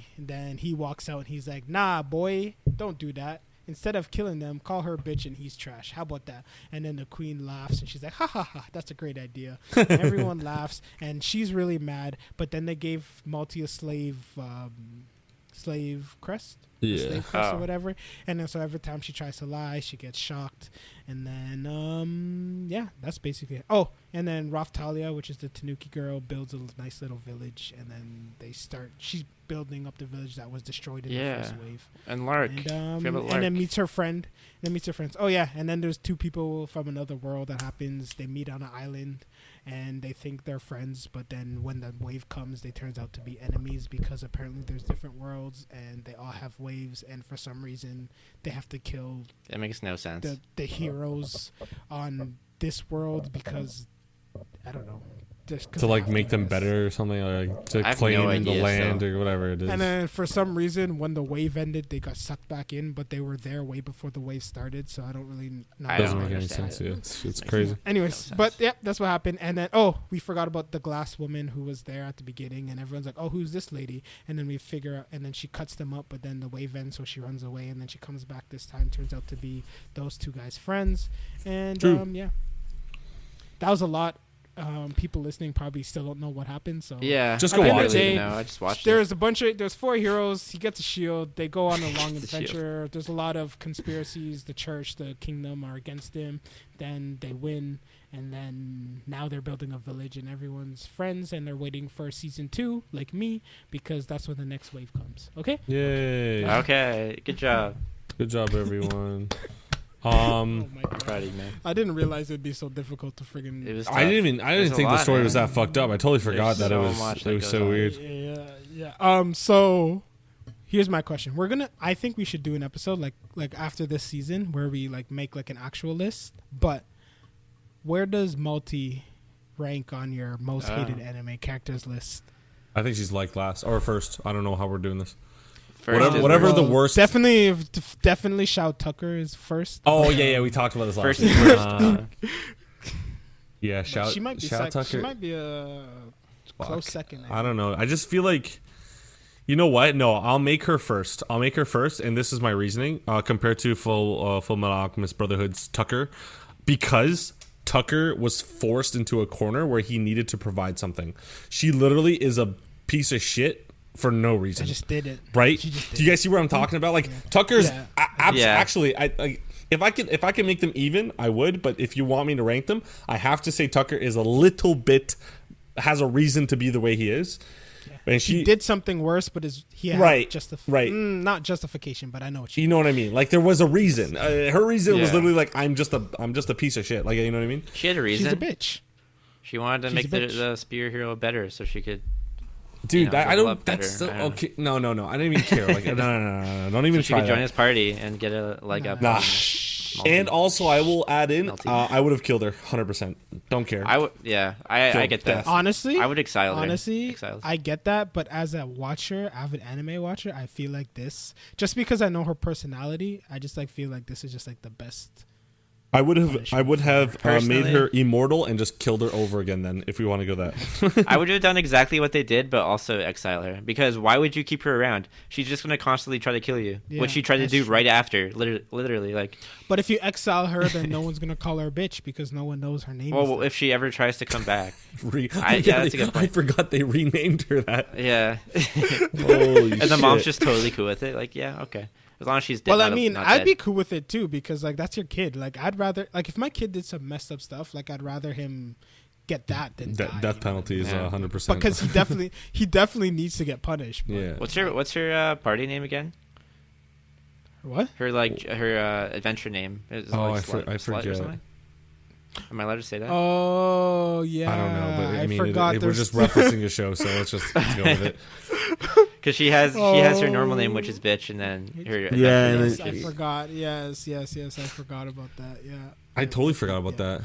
he walks out, and he's like, nah, boy, don't do that. Instead of killing them, call her a bitch and he's trash. How about that? And then the queen laughs, and she's like, ha ha ha, that's a great idea. And everyone laughs, and she's really mad. But then they gave Malty a slave crest? Yeah. Slave crest or whatever. And then so every time she tries to lie, she gets shocked. And then, that's basically it. Oh, and then Raftalia, which is the Tanuki girl, builds a nice little village. And then she's building up the village that was destroyed in the first wave. And Lark. And then meets her friend. Oh, yeah. And then there's two people from another world that happens. They meet on an island, and they think they're friends. But then when the wave comes, they turns out to be enemies, because apparently there's different worlds, and they all have waves. And for some reason, they have to kill That makes no sense. the heroes on this world because, I don't know. To like make them better or something, or like to claim the land or whatever it is. And then for some reason, when the wave ended, they got sucked back in, but they were there way before the wave started, so I don't really know. It doesn't make any sense. Yeah, it's crazy. Anyways, but that's what happened. And then, we forgot about the glass woman who was there at the beginning, and everyone's like, oh, who's this lady? And then we figure out, and then she cuts them up, but then the wave ends, so she runs away, and then she comes back this time. Turns out to be those two guys' friends. And, that was a lot. People listening probably still don't know what happened, so just go watch it. I just watched there's there's 4 heroes. He gets a shield. They go on a long adventure. There's a lot of conspiracies. The church, the kingdom are against him. Then they win, and then now they're building a village, and everyone's friends, and they're waiting for season 2, like me, because that's when the next wave comes. Okay? Yay! Okay, good job. Good job, everyone. Oh my God. Proud of you, man. I didn't realize it'd be so difficult to friggin'. It was I didn't think the story was that fucked up. I totally forgot that it was so weird. Yeah. So here's my question. I think we should do an episode like after this season where we like make like an actual list. But where does Malty rank on your most hated anime characters list? I think she's like last or first. I don't know how we're doing this. Whatever the worst. Definitely Shao Tucker is first. Oh yeah, we talked about this last week. Yeah, she might be Shao Tucker. She might be a close second. I don't know. I just feel like You know what? No, I'll make her first. And this is my reasoning compared to Full Metal Alchemist Brotherhood's Tucker, because Tucker was forced into a corner where he needed to provide something. She literally is a piece of shit for no reason. I just did it. Right? Do you guys see what I'm talking about? Like Tucker's actually, if I can make them even, I would. But if you want me to rank them, I have to say Tucker is a little bit has a reason to be the way he is. And she did something worse, but he had not justification, but I know what you know what I mean. Like there was a reason. Her reason was literally like I'm just a piece of shit. Like you know what I mean. She had a reason. She's a bitch. She wanted to make the spear hero better, so she could. Dude, I don't. That's so, okay. No. I don't even care. Like no. Don't even so try. She could join his party and get a leg up. Nah. And also, I will add in. I would have killed her 100%. Don't care. I would. Yeah, I get that. Honestly, I would exile her. Honestly, I get that. But as a watcher, avid anime watcher, I feel like this. Just because I know her personality, I just feel like this is just the best. I would have made her immortal and just killed her over again. Then, if we want to go that, I would have done exactly what they did, but also exile her. Because why would you keep her around? She's just going to constantly try to kill you, which she tried to do right after, literally. Like. But if you exile her, then no one's going to call her a bitch because no one knows her name. Well, if she ever tries to come back, that's a good point. I forgot they renamed her that. Yeah. Holy and the mom's just totally cool with it. Like, yeah, okay. As long as she's dead. Well, I mean, I'd be cool with it too because that's your kid. Like, I'd rather if my kid did some messed up stuff, I'd rather him get that than die, death penalty is 100%. Because he definitely needs to get punished. But. Yeah. What's her party name again? What? Her adventure name. I forget. Am I allowed to say that? Oh yeah. I don't know, but I mean, we're just referencing a show, so let's go with it. Because she has her normal name, which is bitch, and then her I forgot. Yes, I forgot about that. Yeah. I totally forgot about that.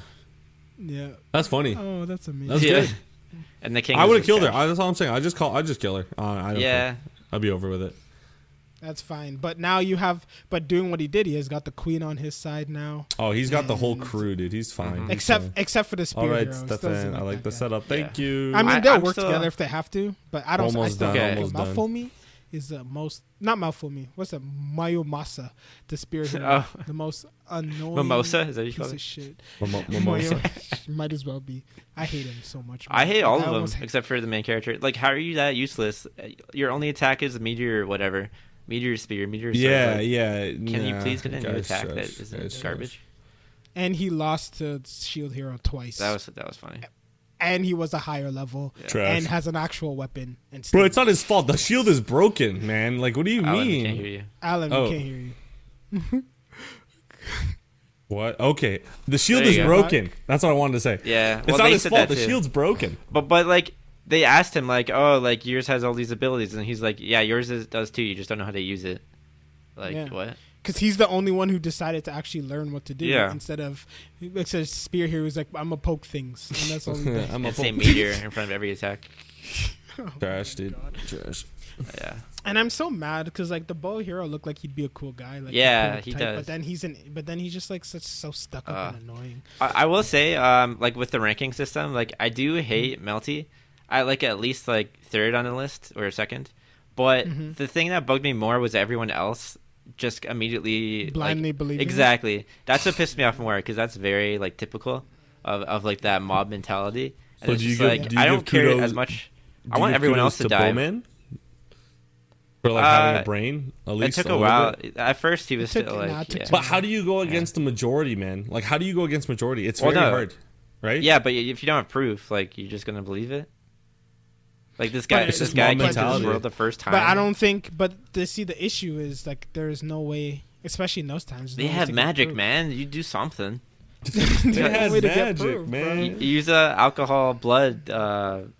Yeah. That's funny. Oh, that's amazing. That's good. And the king. I would have killed her. That's all I'm saying. I just kill her. I don't care. I'll be over with it. That's fine. But now doing what he did, he has got the queen on his side now. Oh, he's got the whole crew, dude. He's fine. Except for the spear. All right, hero. Stefan. I like the setup. Thank you. I mean, they'll work together if they have to, but I don't. Almost done. Malfomi is the most. Not Malfomi. What's that? Mayomasa, the spear hero. The most annoying. Mimosa? Is that what you call piece it? Of shit. Mimosa. Might as well be. I hate him so much. I hate all of them except for the main character. Like, how are you that useless? Your only attack is a meteor or whatever. Meteor spear, meteor sword. Yeah. Can you please get a new attack that isn't garbage? And he lost to Shield Hero twice. That was funny. And he was a higher level and has an actual weapon. And bro, it's not his fault. The shield is broken, man. Like, what do you Alan, mean? We can't hear you. Alan, we can't hear you. What? Okay, the shield is broken. That's what I wanted to say. Yeah, it's not his fault. The shield's broken. But like. They asked him, like, oh, like, yours has all these abilities. And he's like, yeah, yours does too. You just don't know how to use it. Like, what? Because he's the only one who decided to actually learn what to do. Yeah. Instead of spear here, he's like, I'm going to poke things. And that's all he did. I'm going to say meteor in front of every attack. Trash, dude. Trash. Yeah. And I'm so mad because, the bow hero looked like he'd be a cool guy. Like, he does. But then he's just, so stuck up and annoying. I will say, with the ranking system, I do hate Melty. I at least third on the list or second, but the thing that bugged me more was everyone else just immediately blindly believing. Exactly, that's what pissed me off more because that's very typical of that mob mentality. And so it's I don't care as much. I want everyone else to die. Bowman? For having a brain, at least it took a while. At first, he was still But how do you go against the majority, man? How do you go against majority? It's very hard, right? Yeah, but if you don't have proof, you're just gonna believe it. This guy came to this world the first time. But I don't think. But the issue is there's no way, especially in those times. They have magic, man. You do something. They had magic, man. You use a alcohol blood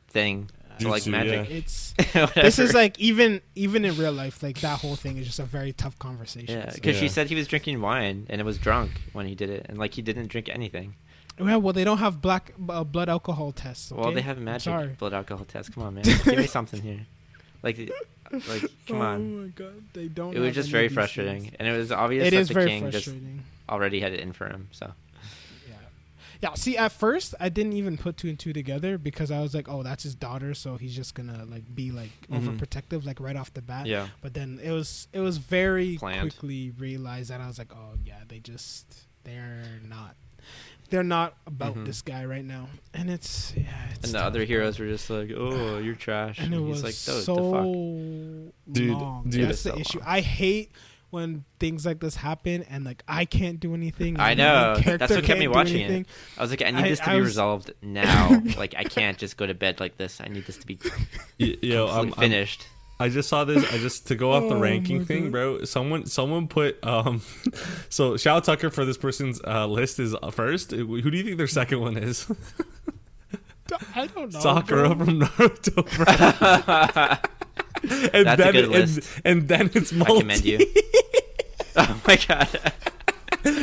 thing to magic. Yeah. It's this is even in real life. That whole thing is just a very tough conversation. Yeah, because she said he was drinking wine and it was drunk when he did it, and he didn't drink anything. Yeah, well, they don't have black blood alcohol tests. Okay? Well, they have magic blood alcohol tests. Come on, man. Give me something here. Come on. Oh my god, they don't. It was just very frustrating, and it was obvious that the king just already had it in for him. So. Yeah, see, at first I didn't even put 2 and 2 together because I was like, oh, that's his daughter, so he's just gonna like be like overprotective like right off the bat. Yeah. But then it was very Planned. quickly realized that I was like, oh yeah, they're not about this guy right now, and it's and the other heroes were just like, oh, you're trash, and it was he's like, so the fuck? long. That's the issue. I hate when things like this happen and like I can't do anything. I know. The That's what kept me watching anything. it. I was like, I need this to be resolved now. Like, I can't just go to bed like this. I need this to be finished. I just saw this. To go off the ranking thing, bro. Someone put so Shao Tucker for this person's list is first. Who do you think their second one is? I don't know. Sakura from Naruto, bro. And That's then a good list. And then it's multi. I commend you. Oh my god.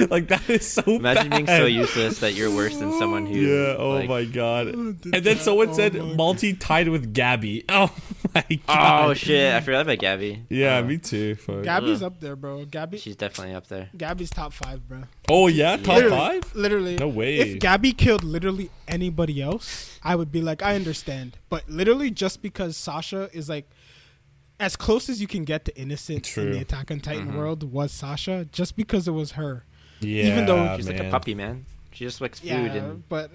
Like, that is so Imagine bad. being so useless that you're worse than someone who. Yeah. Oh like, my god. And then someone said multi tied with Gabby. Oh my god. Oh shit! I forgot about Gabby. Yeah, me too. Fuck. Gabby's up there, bro. She's definitely up there. Gabby's top 5, bro. Oh yeah, top Literally, 5. Literally. No way. If Gabby killed literally anybody else, I would be like, I understand. But literally, just because Sasha is like as close as you can get to innocent in the Attack on Titan world was Sasha, just because it was her. Yeah, even though she's like a puppy, man. She just likes food and. But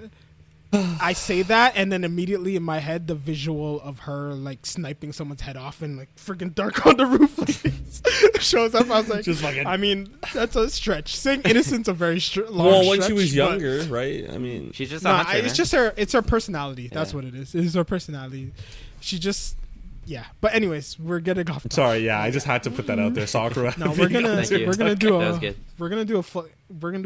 I say that, and then immediately in my head, the visual of her like sniping someone's head off and like freaking dark on the roof like, shows up. I was like, just fucking. I mean, that's a stretch. Saying innocent's a very long well, when stretch, she was younger, right? I mean, she's just a hunter, it's man. just her. It's her personality. That's what it is. It's her personality. She just. Yeah, but anyways, we're getting off. Sorry, yeah, I just had to put that out there. Sakura. No, we're gonna do a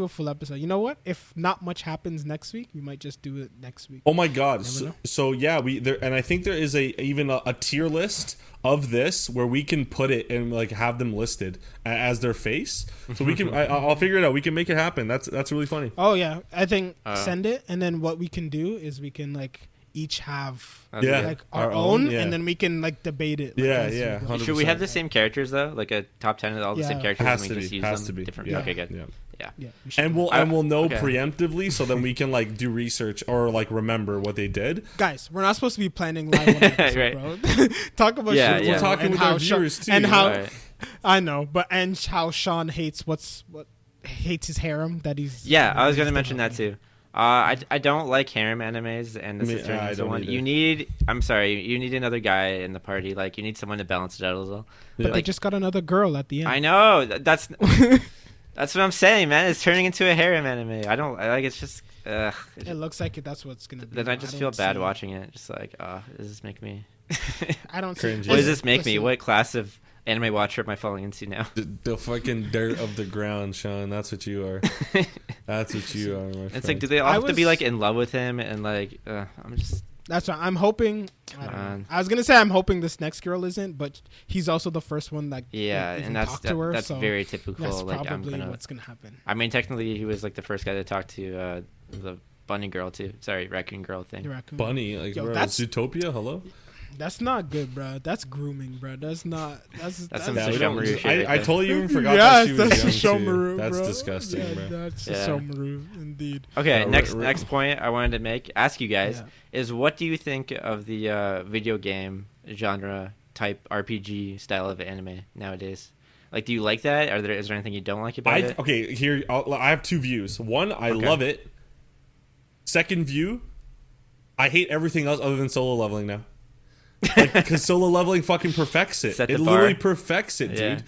full episode. You know what? If not much happens next week, we might just do it next week. Oh my god! So yeah, and I think there is even a tier list of this where we can put it and like have them listed as their face. So we can. I'll figure it out. We can make it happen. That's really funny. Oh yeah, I think send it, and then what we can do is we can like each have like our own, and then we can like debate it. Like, yeah. 100%. Should we have the same characters though, like a top 10 of all the same characters? Has and to we be. just use Has them to be. different. Yeah. Okay, good. Yeah. And we'll know preemptively, so then we can like do research or like remember what they did. Guys, we're not supposed to be planning live on episode, bro. Talk about shit. We're talking with our viewers too. And how I know, but and how Sean hates hates his harem that he's. Yeah, I was gonna mention that too. I don't like harem animes, and this is turning into one. You need another guy in the party. Like, you need someone to balance it out a little. But they just got another girl at the end. I know. That's what I'm saying, man. It's turning into a harem anime. I like. It's just. It looks like that's what's gonna be. Then I just feel bad watching it. Just like, does this make me? I don't. What does this make me? What class of anime watcher am I falling into now? The fucking dirt of the ground, Sean. That's what you are. That's what you are, my friend. It's like, do they all have to be like in love with him? And like, I'm just. That's right. I'm hoping. I was gonna say I'm hoping this next girl isn't, but he's also the first one that. And that's very typical. That's like, probably what's gonna happen. I mean, technically, he was like the first guy to talk to the bunny girl too. Sorry, raccoon girl thing. Bunny, like, bro, that's Zootopia. Hello. That's not good, bro. That's grooming, bro. That's not. That's some Shomaru shit. I totally even forgot that she was that's young Shomaru, too. That's bro. disgusting, bro. That's Shomaru, indeed. Okay, next point I wanted to ask you guys is, what do you think of the video game genre type RPG style of anime nowadays? Like, do you like that? Is there anything you don't like about it? Okay, here I have two views. One, I love it. Second view, I hate everything else other than solo leveling now. Because solo leveling fucking perfects it. It literally perfects it, dude.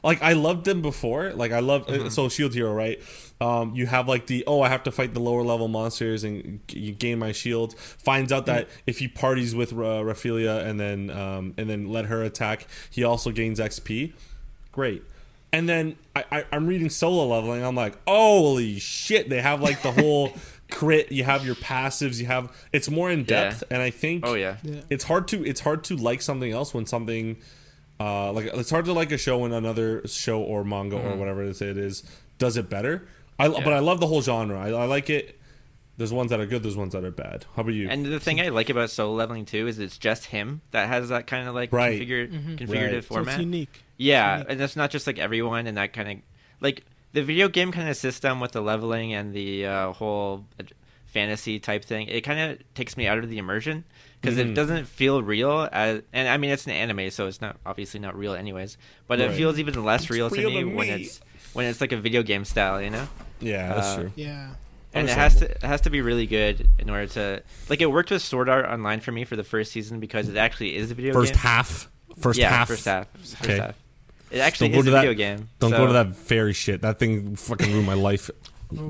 Like, I loved them before. Like, I love so Shield Hero, right? You have like I have to fight the lower level monsters and you gain my shield. Finds out that if he parties with Raphaelia and then let her attack, he also gains XP. Great. And then I'm reading solo leveling. I'm like, holy shit! They have like the whole. Crit, you have your passives, it's more in depth, and I think it's hard to like something else when something like it's hard to like a show when another show or manga or whatever it is does it better. But I love the whole genre. I like it. There's ones that are good, there's ones that are bad. How about you? And the thing I like about solo leveling too is it's just him that has that kind of like configurative format. So it's unique. Yeah, and it's not just like everyone, and that kind of like the video game kind of system with the leveling and the whole fantasy type thing, it kind of takes me out of the immersion because it doesn't feel real. And I mean, it's an anime, so it's not obviously not real anyways. But it feels even less real to me when it's like a video game style, you know? Yeah, that's true. Yeah. And it has to be really good in order to like. It worked with Sword Art Online for me for the first season because it actually is a video game. First half. First half. It actually is a video game. Don't go to that fairy shit. That thing fucking ruined my life.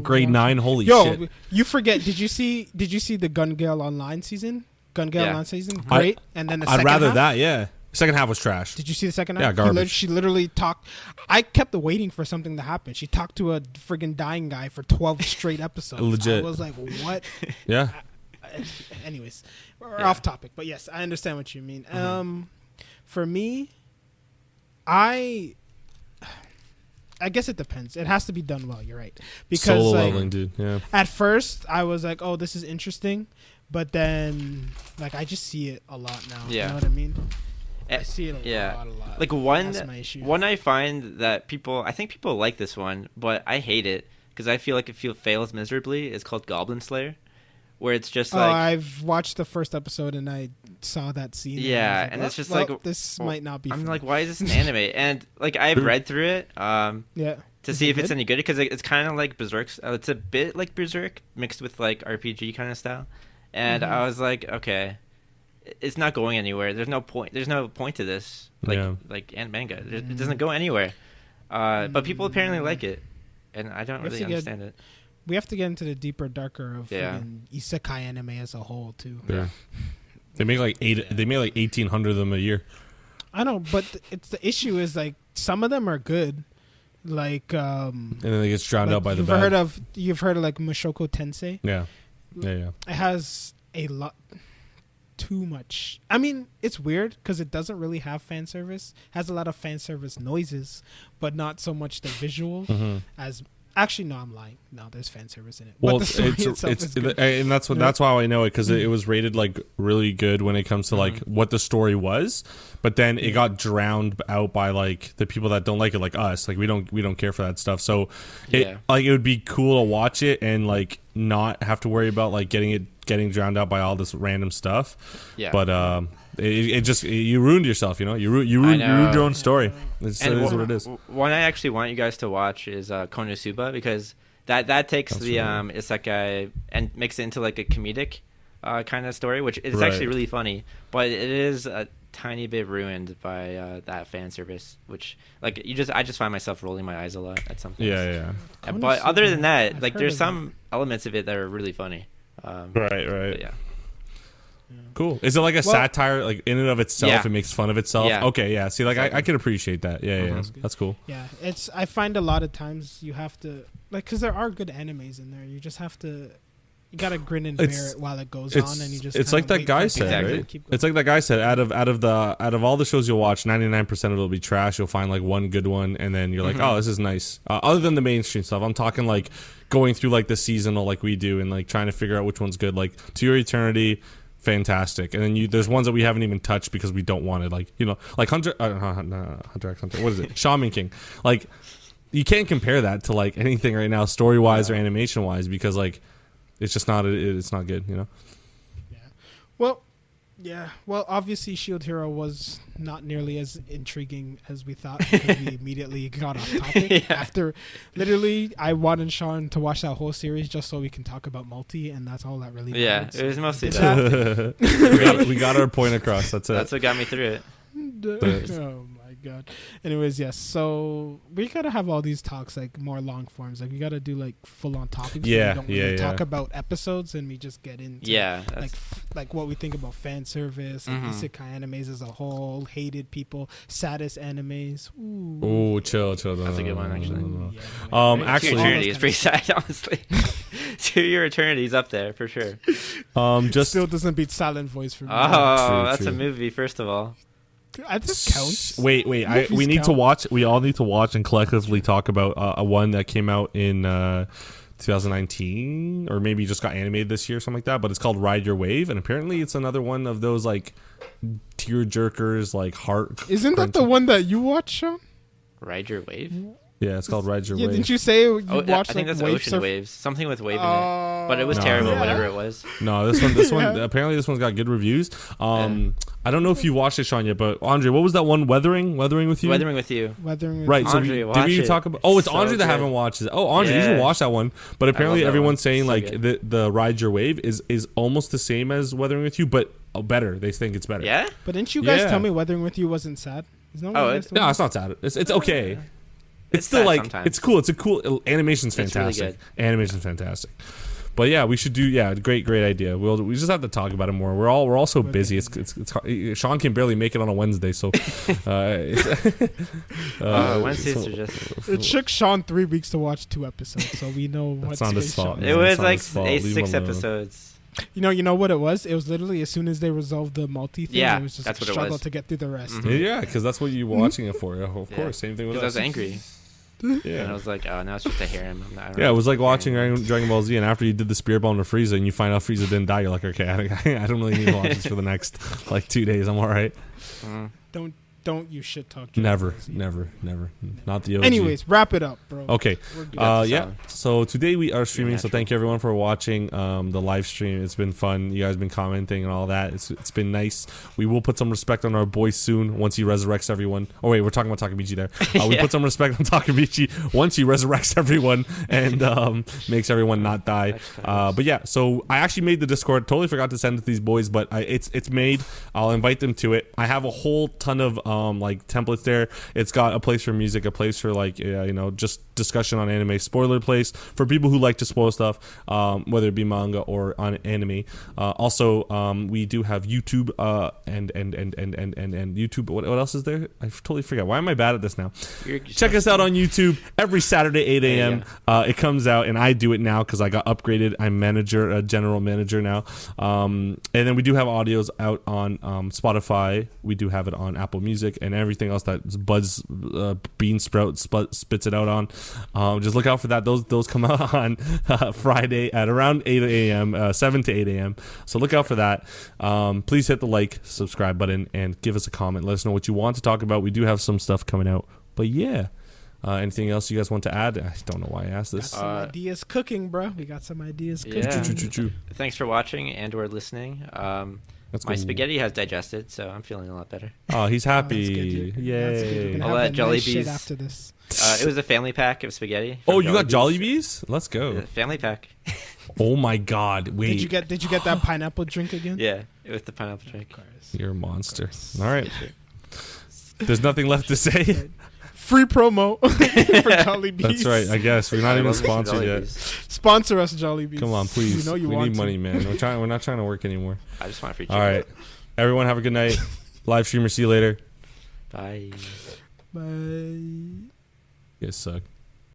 Grade 9, holy shit. Yo, you forget? Did you see the Gun Gale Online season? Online season, great. And then the second I'd rather half? that. Yeah, second half was trash. Did you see the second half? Yeah, garbage. She literally talked. I kept waiting for something to happen. She talked to a friggin' dying guy for 12 straight episodes. Legit. I was like, what? Yeah. Anyways, we're off topic, but yes, I understand what you mean. For me, I guess it depends. It has to be done well. You're right, because solo like, leveling, dude. Yeah. At first, I was like, "Oh, this is interesting," but then, like, I just see it a lot now. Yeah. You know what I mean? I see it a lot. Like one I find that I think people like this one, but I hate it because I feel like it fails miserably. It's called Goblin Slayer, where it's just like I've watched the first episode and I saw that scene. Yeah, and it's just like this might not be. I'm fun. like, why is this an anime? And like I've read through it, to see if it's any good because it's kind of like Berserk. It's a bit like Berserk mixed with like RPG kind of style, and I was like, okay. It's not going anywhere. There's no point. There's no point to this, and manga. It doesn't go anywhere. But people apparently like it, and I don't really understand it. We have to get into the deeper, darker of isekai anime as a whole too. Yeah, they make like 1,800 of them a year. I know, but the issue is like some of them are good, like and then it gets drowned out by the bad. You've heard of like Mushoku Tensei? Yeah. It has a lot. Too much. I mean, it's weird because it doesn't really have fan service. It has a lot of fan service noises, but not so much the visual as. Actually, no, I'm lying. No, there's fan service in it. Well, but the story itself is good. And that's why I know it because it was rated like really good when it comes to like what the story was, but then it got drowned out by like the people that don't like it, like us. Like we don't care for that stuff. So it would be cool to watch it and like not have to worry about like getting drowned out by all this random stuff. Yeah. But it just you ruined yourself, you know. You ruined your own story. It is what it is. One I actually want you guys to watch is Konosuba because that takes the isekai and makes it into like a comedic kind of story, which is actually really funny. But it is a tiny bit ruined by that fan service, which like I just find myself rolling my eyes a lot at some point. Yeah. But other than that, like there's some elements of it that are really funny. Right. Yeah. Cool. Is it like a satire, like in and of itself? Yeah. It makes fun of itself. Yeah. Okay. Yeah. See, like I can appreciate that. Yeah. That's cool. Yeah. I find a lot of times you have to like because there are good animes in there. You just have to. You gotta grin and bear it while it goes on, and you just. It's like that guy said, right? It's like that guy said. Out of all the shows you'll watch, 99% of it will be trash. You'll find like one good one, and then you're like, oh, this is nice. Other than the mainstream stuff, I'm talking like going through like the seasonal, like we do, and like trying to figure out which one's good. Like To Your Eternity, fantastic, and then there's ones that we haven't even touched because we don't want it. Like like Hunter x Hunter. What is it? Shaman King. Like you can't compare that to like anything right now, story wise or animation wise, because like. It's just not. It's not good, you know. Yeah. Well, obviously, Shield Hero was not nearly as intriguing as we thought because we immediately got off topic. After, literally, I wanted Sean to watch that whole series just so we can talk about multi, and that's all that really matters. Yeah, it was mostly that. we got our point across. That's it. That's what got me through it. Oh my god. Anyways, yes. So we gotta have all these talks like more long forms. Like we gotta do like full on topics. Yeah, we don't really talk about episodes, and we just get into like what we think about fan service, like isekai animes as a whole, hated people, saddest animes. Ooh, chill. That's a good one, actually. Actually, To Your Eternity is pretty sad, honestly. To Your Eternity is up there for sure. Just still doesn't beat Silent Voice for me. Oh, that's a movie. First of all. This counts. Wait. We need to watch. We all need to watch and collectively talk about a one that came out in 2019, or maybe just got animated this year, or something like that. But it's called Ride Your Wave, and apparently it's another one of those like tear jerkers, like heart. Isn't that the one that you watched, Sean? Ride Your Wave. Yeah, it's called Ride Your Yeah, Wave. didn't you say you I watched think like that's wave Ocean surf? Waves. Something with wave in it. But it was No. terrible, Yeah. whatever it was. No, this one. Yeah. Apparently, this one's got good reviews. I don't know if you watched it, Sean, yet, but Andre, what was that one? Weathering with you. Weathering with you. Weathering with Right. So Andre, did watch we it. talk about? Oh, it's So Andre that good. haven't watched it. Oh, Andre, you should Yeah. watch that one. But apparently, that everyone's one. saying So like good. the Ride Your Wave is almost the same as Weathering with You, but better. They think it's better. Yeah? But didn't you guys Yeah. tell me Weathering with You wasn't sad? Is no one Oh, guys it- told No, me? it's not sad. It's okay. It's still sad like sometimes. it's cool. It's a cool animation's It's really fantastic. Animation's fantastic. But yeah, we should do great idea. We just have to talk about it more. We're all so busy. It's hard. Sean can barely make it on a Wednesday, so Wednesdays are just. It took Sean 3 weeks to watch 2 episodes, so we know That's what's not his his fault, Sean. man. It was It's not like his fault. Leave him 6 alone. episodes. You know what it was? It was literally as soon as they resolved the multi thing, Yeah, it was just that's a what it struggle was. to get through the rest. Mhm. Yeah, because that's what you're watching it for. Of Yeah. course, same thing with Because I us. was angry. Yeah. And I was like, oh, now it's just a harem. I don't Yeah, it was like know. watching Dragon Ball Z, and after you did the spear bomb to Frieza, and you find out Frieza didn't die, you're like, okay, I don't really need to watch this for the next like 2 days. I'm all right. Mhm. Don't you shit talk. Never, Dragon Ball Z. never, not the OG. Anyways, wrap it up, bro. Okay. We're good. got this Yeah. on. So today we are streaming. So Natural. thank you everyone for watching the live stream. It's been fun. You guys have been commenting and all that. It's been nice. We will put some respect on our boy soon once he resurrects everyone. Oh wait, we're talking about Takamichi there. We Yeah. put some respect on Takamichi once he resurrects everyone and makes everyone not die. But yeah, so I actually made the Discord. Totally forgot to send it to these boys, but it's made. I'll invite them to it. I have a whole ton of like templates there. It's got a place for music, a place for like just discussion on anime, spoiler place for people who like to spoil stuff, whether it be manga or on anime. Also, we do have YouTube and YouTube. What else is there? I totally forget. Why am I bad at this now? Check us out on YouTube every Saturday 8 a.m. It comes out, and I do it now because I got upgraded. I'm general manager now. And then we do have audios out on Spotify. We do have it on Apple Music and everything else that Buzz Bean Sprout spits it out on. Just look out for that. Those come out on Friday at around 8 a.m., 7 to 8 a.m. So look out for that. Please hit the like, subscribe button, and give us a comment. Let us know what you want to talk about. We do have some stuff coming out. But yeah. Anything else you guys want to add? I don't know why I asked Got this. some ideas cooking, bro. We got some ideas cooking. Yeah. Choo-choo-choo-choo. Thanks for watching and/or listening. That's My cool. spaghetti has digested, so I'm feeling a lot better. Oh, he's Oh, that's good. happy. That's good. Yay. You're gonna All have that a Jelly nice shit Bees. after this. It was a family pack of spaghetti. Oh, from you got Jollibees. Jollibees? Let's go. Family pack. Oh my God! Wait, Did you get that pineapple drink again? Yeah, it was the pineapple drink. you're a monster. All right, there's nothing left to say. Free promo for Jolly Bees. That's right. I guess we're not I even love me some sponsored yet. Jollibees. Sponsor us, Jolly Bees. Come on, please. We know you we want need to. money, man. We're not trying to work anymore. I just want free All right, everyone, have a good night. Live streamer, see you later. Bye. Bye. You guys suck.